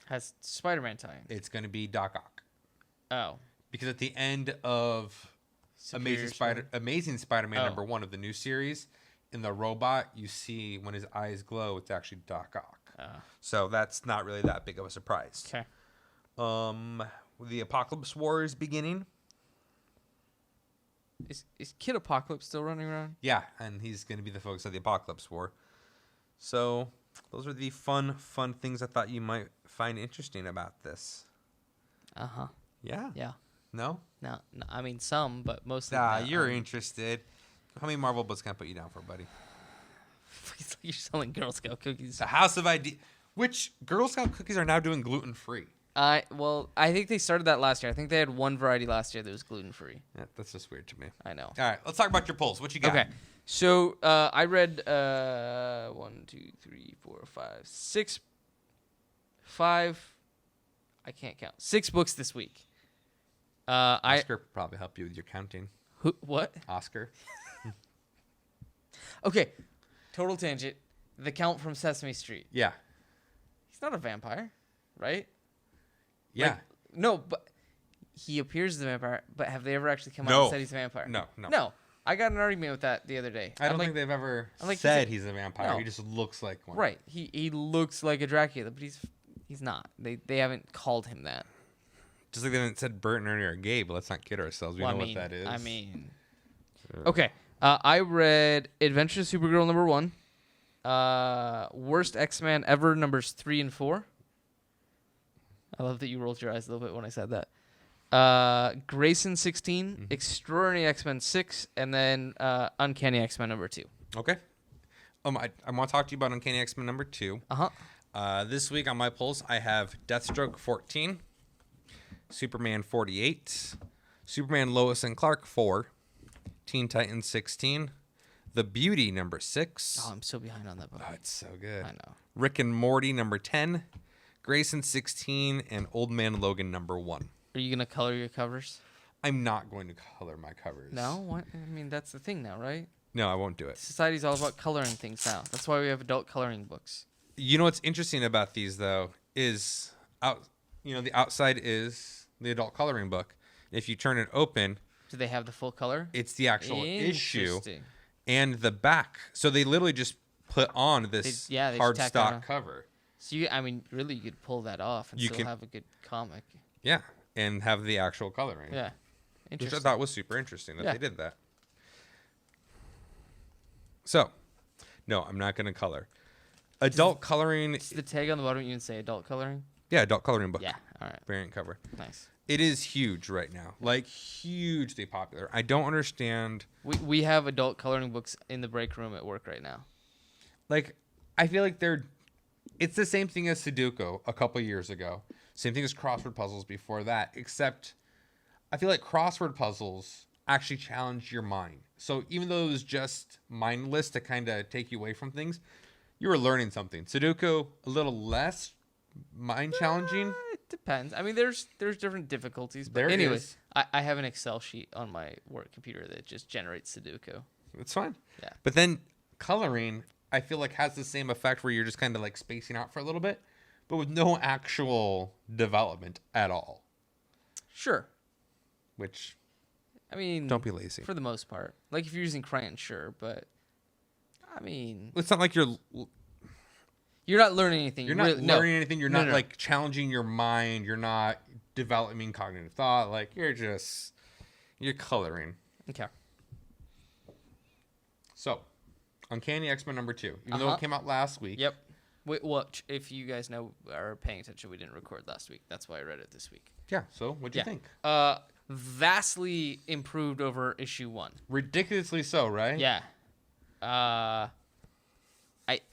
Has Spider-Man tie-in. it's going to be Doc Ock. Oh. Because at the end of Superior Amazing Spider-Man Oh. number 1 of the new series, in the robot, you see when his eyes glow, it's actually Doc Ock. So that's not really that big of a surprise. Okay. The Apocalypse War is beginning. Is Kid Apocalypse still running around? Yeah, and he's going to be the focus of the Apocalypse War. So those are the fun things I thought you might find interesting about this. Uh-huh. Yeah. Yeah. No? No, I mean some, but mostly. You're interested. How many Marvel books can I put you down for, buddy? It's like you're selling Girl Scout cookies. The House of ID. Which Girl Scout cookies are now doing gluten-free. Well, I think they started that last year. I think they had one variety last year that was gluten-free. Yeah, that's just weird to me. I know. All right, let's talk about your polls. What you got? Okay. So I read 1, 2, 3, 4, 5, 6, 5. I can't count. 6 books this week. Oscar could probably help you with your counting. What? Oscar. Okay. Total tangent. The Count from Sesame Street. Yeah. He's not a vampire, right? Yeah. Like, no, but he appears as a vampire. But have they ever actually come out No. and said he's a vampire? No. No. I got an argument with that the other day. I don't I'm like, think they've ever I'm like, said he's a vampire. No. He just looks like one. right. He looks like a Dracula, but he's not. They haven't called him that. Just like they haven't said Bert and Ernie are gay, but let's not kid ourselves. We know what that is. I mean, okay. I read Adventures of Supergirl number 1. Worst X-Men ever numbers 3 and 4. I love that you rolled your eyes a little bit when I said that. Grayson 16, Extraordinary X-Men 6, and then Uncanny X-Men number 2. Okay. I want to talk to you about Uncanny X-Men number 2. Uh-huh. This week on my polls, I have Deathstroke 14, Superman 48, Superman Lois and Clark 4, Teen Titans 16, The Beauty number 6. Oh, I'm so behind on that book. Oh, it's so good. I know. Rick and Morty number 10, Grayson 16, and Old Man Logan number 1. Are you going to color your covers? I'm not going to color my covers. No? What? I mean, that's the thing now, right? No, I won't do it. Society's all about coloring things now. That's why we have adult coloring books. You know what's interesting about these though is the outside is the adult coloring book. If you turn it open, Do they have the full color? it's the actual issue Interesting. and the back. So they literally just put on this They just hard tack stock that on. cover. So really, you could pull that off and You still can- have a good comic. Yeah, and have the actual coloring. Yeah. Which Interesting. I thought was super interesting that Yeah. they did that. So, no, I'm not going to color. Adult coloring, Does the tag on the bottom even say adult coloring? yeah, adult coloring book. Yeah. All right. Variant cover. Nice. It is huge right now, like hugely popular. I don't understand. We have adult coloring books in the break room at work right now. Like, I feel like it's the same thing as Sudoku a couple years ago. Same thing as crossword puzzles before that, except I feel like crossword puzzles actually challenge your mind. So even though it was just mindless to kind of take you away from things, you were learning something. Sudoku, a little less mind challenging. It depends. I mean, there's different difficulties. But There anyway, is. I have an Excel sheet on my work computer that just generates Sudoku. It's fine. Yeah. But then coloring, I feel like has the same effect where you're just kind of like spacing out for a little bit, but with no actual development at all. Sure. Which, I mean, don't be lazy. for the most part. Like if you're using crayon, sure, but I mean, It's not like you're not learning anything. not Really- no. learning anything. You're No, not no. like challenging your mind. You're not developing cognitive thought. Like you're coloring. Okay. So, Uncanny X-Men number 2, even though Uh-huh. it came out last week. Yep. Wait, watch. If you guys know are paying attention, we didn't record last week. That's why I read it this week. Yeah. So, what'd you think? Vastly improved over issue 1. Ridiculously so, right? Yeah. I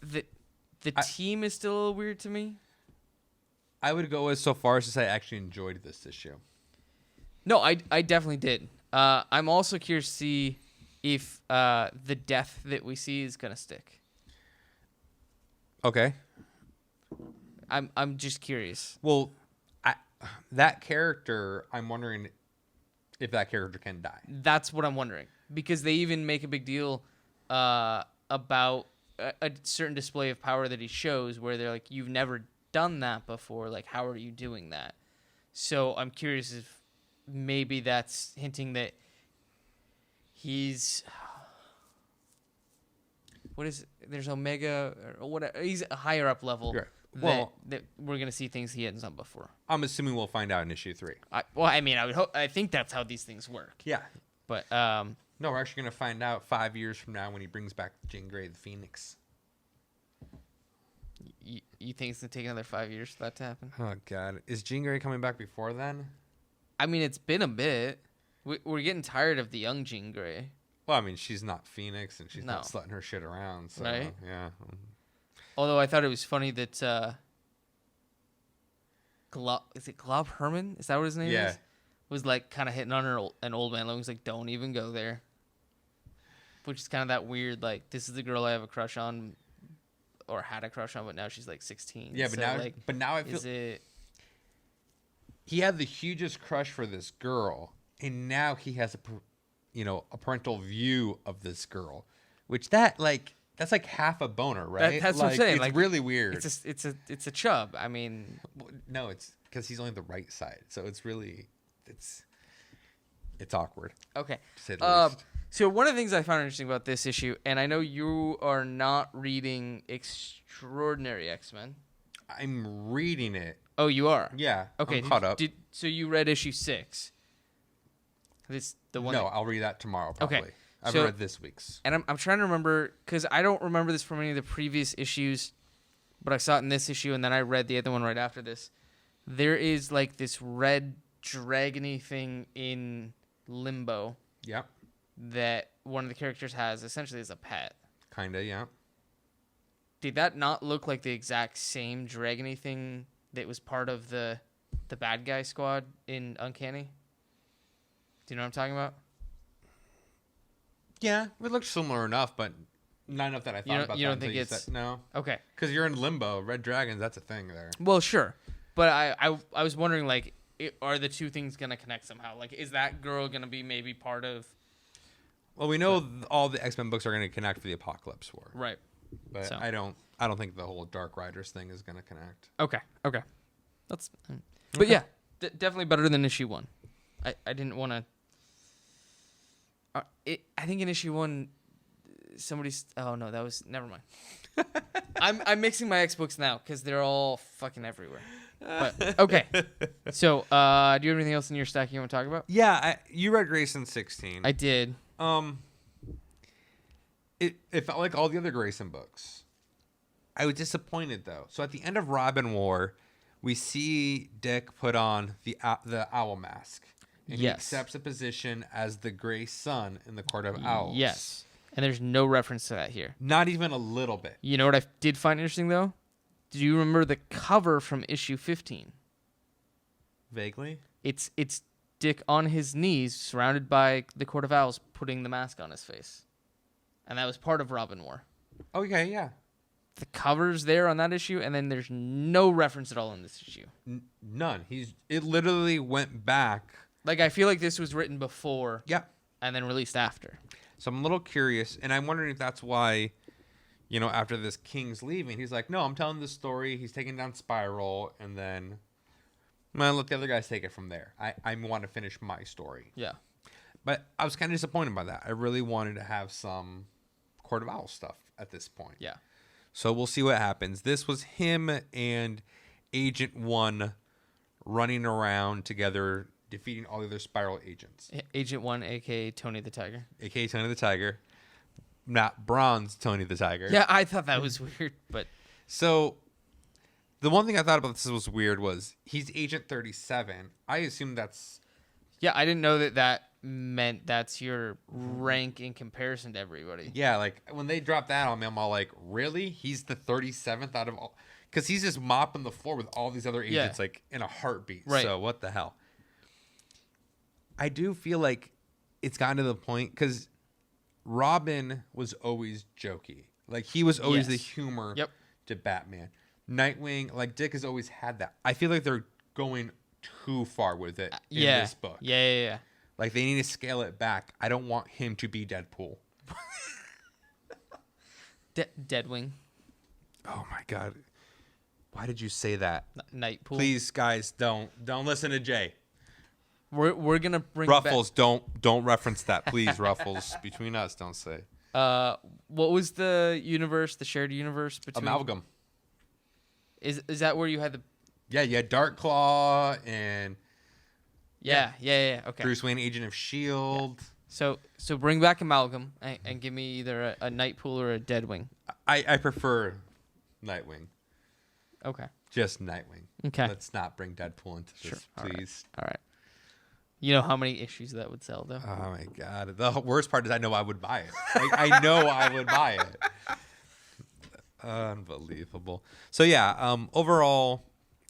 the team is still a little weird to me. I would go as so far as to say I actually enjoyed this issue. No, I definitely did. I'm also curious to see if the death that we see is gonna stick. Okay. I'm just curious. Well, that character, I'm wondering if that character can die. That's what I'm wondering, because they even make a big deal about a certain display of power that he shows, where they're like, "You've never done that before. Like, how are you doing that?" So I'm curious if maybe that's hinting that he's what is it? There's Omega or whatever. He's a higher up level. Right. That, Well, that we're gonna see things he hasn't done before. I'm assuming we'll find out in issue 3. I mean, I think that's how these things work. Yeah. But No, we're actually going to find out 5 years from now when he brings back Jean Grey the Phoenix. you think it's gonna take another 5 years for that to happen? Oh, God. Is Jean Grey coming back before then? I mean, it's been a bit. We're getting tired of the young Jean Grey. Well, I mean, she's not Phoenix and she's not No. slutting her shit around. So, Right. Yeah. Although I thought it was funny that is it Glob Herman? Is that what his name Yeah. is? Was like kind of hitting on an old man. Was like, don't even go there. Which is kind of that weird, like, this is the girl I have a crush on, or had a crush on, but now she's like 16. Yeah, but So, now, like, I feel is it? he had the hugest crush for this girl, and now he has a parental view of this girl, which that's like half a boner, right? That's what I'm saying. It's Like, really weird. It's a chub. I mean, No, it's because he's only the right side, so it's awkward, okay. to say the least. So one of the things I found interesting about this issue, and I know you are not reading Extraordinary X-Men. I'm reading it. Oh, you are? Yeah. Okay. I'm caught up. So you read issue 6. The one. No, I'll read that tomorrow. Probably. Okay, I've so- read this week's. And I'm trying to remember, because I don't remember this from any of the previous issues, but I saw it in this issue, and then I read the other one right after this. There is like this red dragony thing in Limbo Yep. that one of the characters has essentially as a pet. Kinda. Yeah. Did that not look like the exact same dragony thing that was part of the bad guy squad in Uncanny? Do you know what I'm talking about? Yeah, it looks similar enough, but not enough that I thought about. You don't that think until it's said, no? Okay. Because you're in Limbo. Red Dragons. That's a thing there. Well, sure, but I was wondering, like, are the two things gonna connect somehow? Like, is that girl gonna be maybe part of? Well, we know all the X-Men books are going to connect for the Apocalypse War, Right. but So. I don't think the whole Dark Riders thing is going to connect. Okay. That's. But yeah, definitely better than issue 1. I didn't want to. I think in issue 1, somebody's. Oh no, that was never mind. I'm mixing my X books now because they're all fucking everywhere. But okay. So, do you have anything else in your stack you want to talk about? Yeah, you read Grayson 16. I did. It felt like all the other Grayson books. I was disappointed though. So at the end of Robin War, we see Dick put on the owl mask. And he Yes. accepts a position as the Grey Sun in the Court of Owls. Yes. And there's no reference to that here. Not even a little bit. You know what I did find interesting though? Do you remember the cover from issue 15? Vaguely. It's Dick on his knees, surrounded by the Court of Owls, putting the mask on his face, and that was part of Robin War. Okay, yeah. The cover's there on that issue, and then there's no reference at all in this issue. None. It literally went back. Like, I feel like this was written before Yeah. and then released after. So I'm a little curious, and I'm wondering if that's why, after this King's leaving, he's like, no, I'm telling this story. He's taking down Spiral, and then, man, let the other guys take it from there. I want to finish my story. Yeah. But I was kind of disappointed by that. I really wanted to have some Court of Owls stuff at this point. Yeah. So we'll see what happens. This was him and Agent 1 running around together, defeating all the other Spiral agents. Agent 1, a.k.a. Tony the Tiger. A.k.a. Tony the Tiger. Not Bronze Tony the Tiger. Yeah, I thought that was weird, but... So the one thing I thought about this was weird was he's Agent 37. I assume that's Yeah, I didn't know that meant that's your rank in comparison to everybody. Yeah, like when they dropped that on me, I'm all like, really? He's the 37th out of all, because he's just mopping the floor with all these other agents like in a heartbeat. Right. So what the hell? I do feel like it's gotten to the point because Robin was always jokey. Like he was always the humor to Batman. Nightwing, like Dick has always had that. I feel like they're going too far with it in this book. Yeah. Like they need to scale it back. I don't want him to be Deadpool. Deadwing. Oh my god. Why did you say that? Nightpool. Please, guys, don't listen to Jay. We're gonna bring Ruffles. Don't reference that, please. Ruffles, between us, don't say. What was the universe? The shared universe between Amalgam. Is that where you had the? Yeah, you had Dark Claw and Yeah. Okay. Bruce Wayne, Agent of Shield. So bring back Amalgam and give me either a Nightpool or a Deadwing. I prefer Nightwing. Okay. Just Nightwing. Okay. Let's not bring Deadpool into this, please. All right. You know how many issues that would sell, though? Oh my god! The worst part is I know I would buy it. Like, I know I would buy it. Unbelievable. So yeah, overall,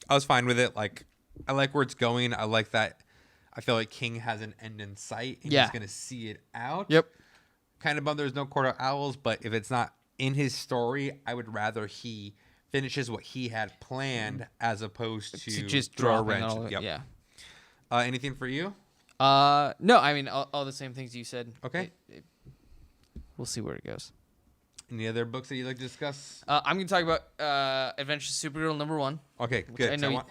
I was fine with it. Like, I like where it's going. I like that. I feel like King has an end in sight, and he's gonna see it out. Yep. Kind of bummed there's no Court of Owls, but if it's not in his story, I would rather he finishes what he had planned as opposed to just throw a dropping wrench. all of it. Yeah. Anything for you? No, I mean all the same things you said. Okay. We'll see where it goes. Any other books that you'd like to discuss? I'm going to talk about Adventures of Supergirl #1. Okay, good. I know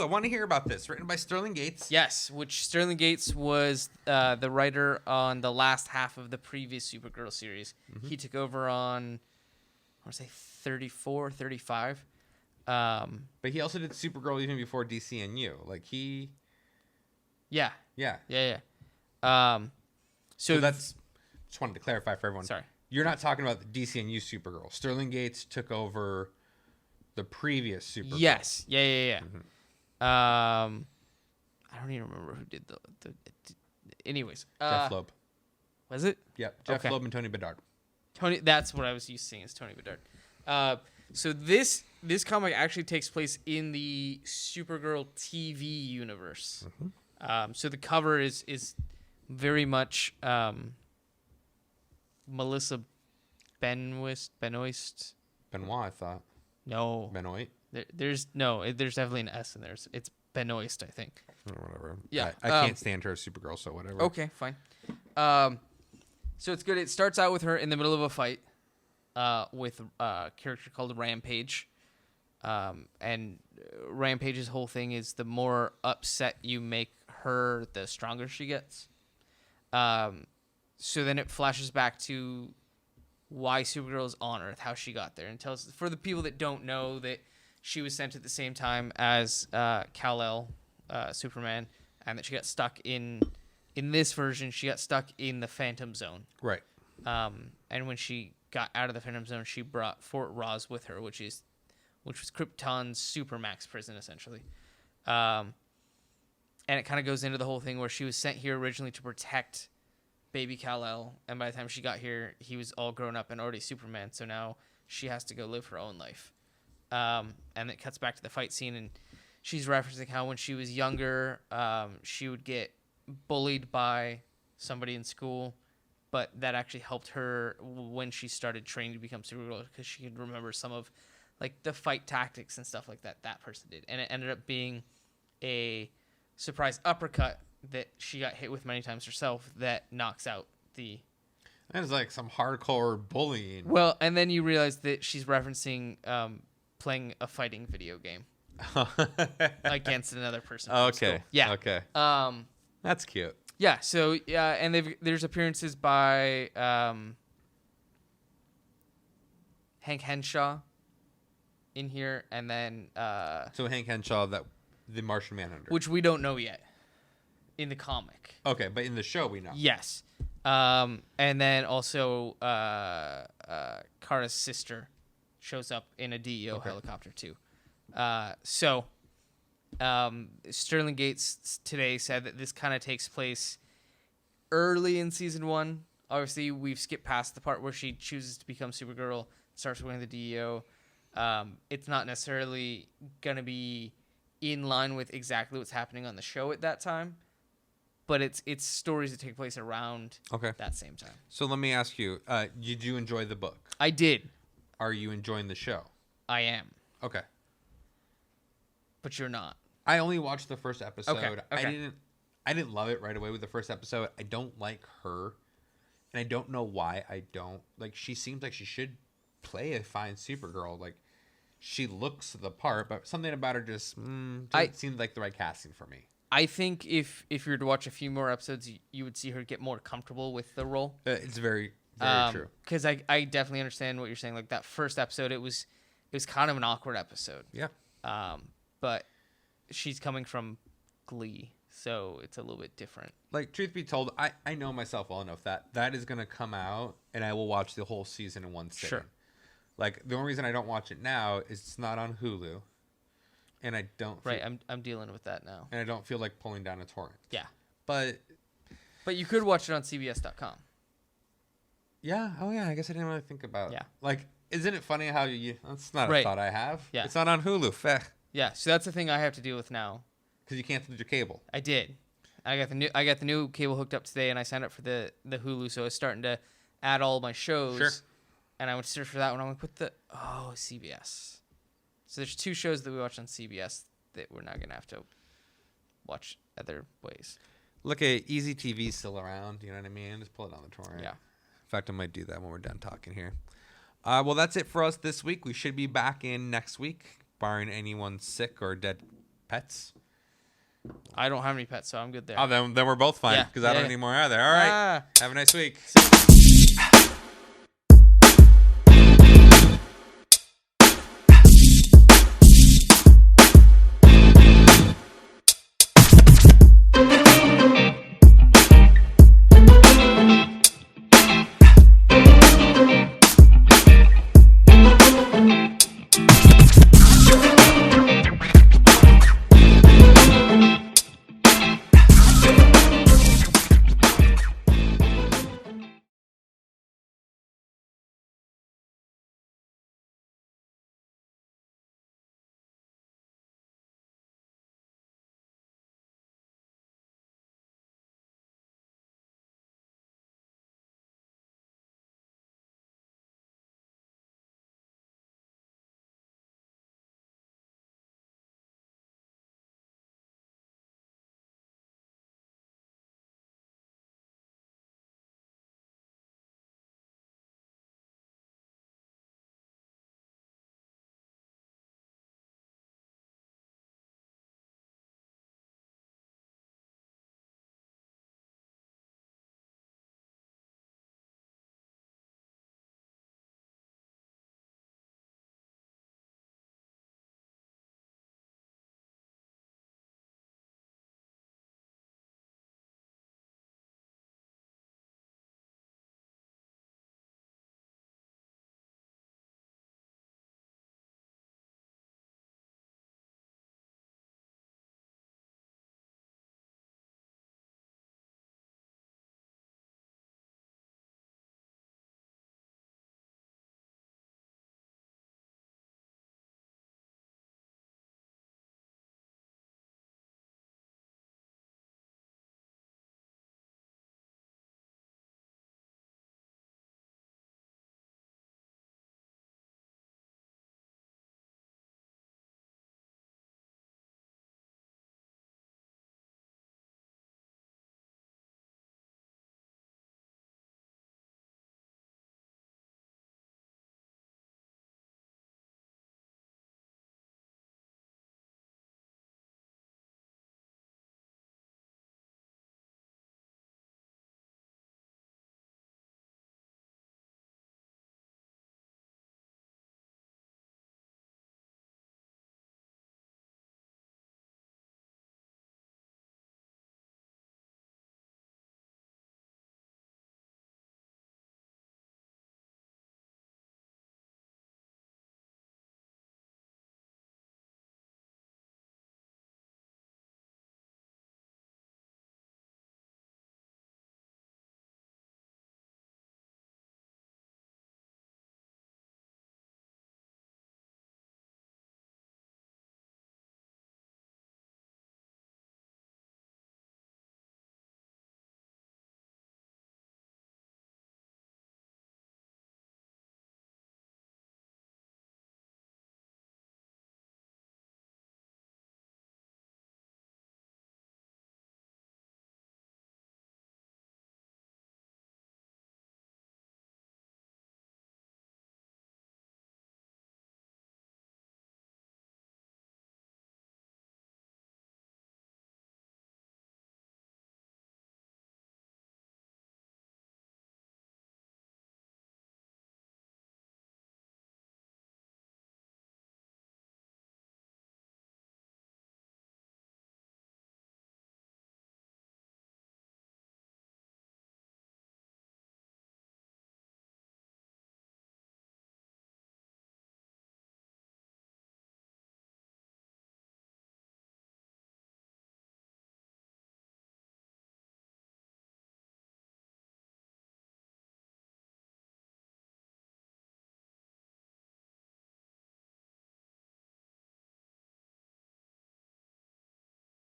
I want to hear about this. Written by Sterling Gates. Yes, which Sterling Gates was the writer on the last half of the previous Supergirl series. Mm-hmm. He took over on, I want to say 34, 35. But he also did Supergirl even before DCNU. Like he... Yeah. Yeah. So that's... Just wanted to clarify for everyone. Sorry. You're not talking about the DCNU Supergirl. Sterling Gates took over the previous Supergirl. Yes. Yeah. Mm-hmm. I don't even remember who did the anyways. Jeff Loeb. Was it? Yep. Jeff Loeb and Tony Bedard. Tony, that's what I was used to seeing as Tony Bedard. So this comic actually takes place in the Supergirl TV universe. Mm-hmm. So the cover is very much Melissa Benoist. Benoit, I thought. No. Benoit. There's definitely an S in there. It's Benoist, I think. Or whatever. Yeah. I can't stand her as Supergirl, so whatever. Okay, fine. So it's good. It starts out with her in the middle of a fight with a character called Rampage. And Rampage's whole thing is the more upset you make her, the stronger she gets. So then it flashes back to why Supergirl is on Earth, how she got there, and tells for the people that don't know that she was sent at the same time as Kal-El, Superman, and that she got stuck in this version. She got stuck in the Phantom Zone. Right. And when she got out of the Phantom Zone, she brought Fort Ross with her, which was Krypton's supermax prison, essentially. And it kind of goes into the whole thing where she was sent here originally to protect baby Kal-El, and by the time she got here, he was all grown up and already Superman, so now she has to go live her own life. And it cuts back to the fight scene, and she's referencing how when she was younger, she would get bullied by somebody in school, but that actually helped her when she started training to become Supergirl, because she could remember some of like the fight tactics and stuff like that person did. And it ended up being a surprise uppercut that she got hit with many times herself that knocks out the... That is like some hardcore bullying. Well, and then you realize that she's referencing playing a fighting video game against another person. from Okay. school. Yeah. Okay. That's cute. Yeah. So and there's appearances by Hank Henshaw in here, and then So Hank Henshaw, the Martian Manhunter. which we don't know yet in the comic. Okay, but in the show we know. Yes. And then also Kara's sister shows up in a DEO helicopter too. So Sterling Gates today said that this kind of takes place early in season 1. Obviously, we've skipped past the part where she chooses to become Supergirl, starts winning the DEO. It's not necessarily going to be in line with exactly what's happening on the show at that time, but it's stories that take place around that same time. So let me ask you, did you enjoy the book? I did. Are you enjoying the show? I am. Okay. But you're not. I only watched the first episode. Okay. I didn't love it right away with the first episode. I don't like her, and I don't know why I don't. Like, she seems like she should play a fine Supergirl. Like, she looks the part, but something about her just doesn't seem like the right casting for me. I think if you were to watch a few more episodes, you would see her get more comfortable with the role. It's very, very true. Because I definitely understand what you're saying. Like, that first episode, it was kind of an awkward episode. Yeah. But she's coming from Glee, so it's a little bit different. Like, truth be told, I know myself well enough that is going to come out, and I will watch the whole season in one sitting. Sure. Like, the only reason I don't watch it now is it's not on Hulu, and I don't. Right, I'm dealing with that now. And I don't feel like pulling down a torrent. Yeah. But you could watch it on CBS.com. Yeah. Oh, yeah. I guess I didn't really think about. Yeah. Like, isn't it funny how you? That's not a Right. thought I have. Yeah. It's not on Hulu. Feh. Yeah, so that's the thing I have to deal with now. Because you canceled your cable. I did. I got the new cable hooked up today, and I signed up for the Hulu, so I was starting to add all my shows. Sure. And I went to search for that one. I'm like, CBS. So there's 2 shows that we watch on CBS that we're not gonna have to watch other ways. Look at Easy TV still around. You know what I mean? Just pull it on the torrent. Yeah. In fact, I might do that when we're done talking here. Well, that's it for us this week. We should be back in next week, barring anyone sick or dead pets. I don't have any pets, so I'm good there. Oh, then we're both fine Yeah. because I don't Yeah. have any more either. All right. Ah. Have a nice week. So-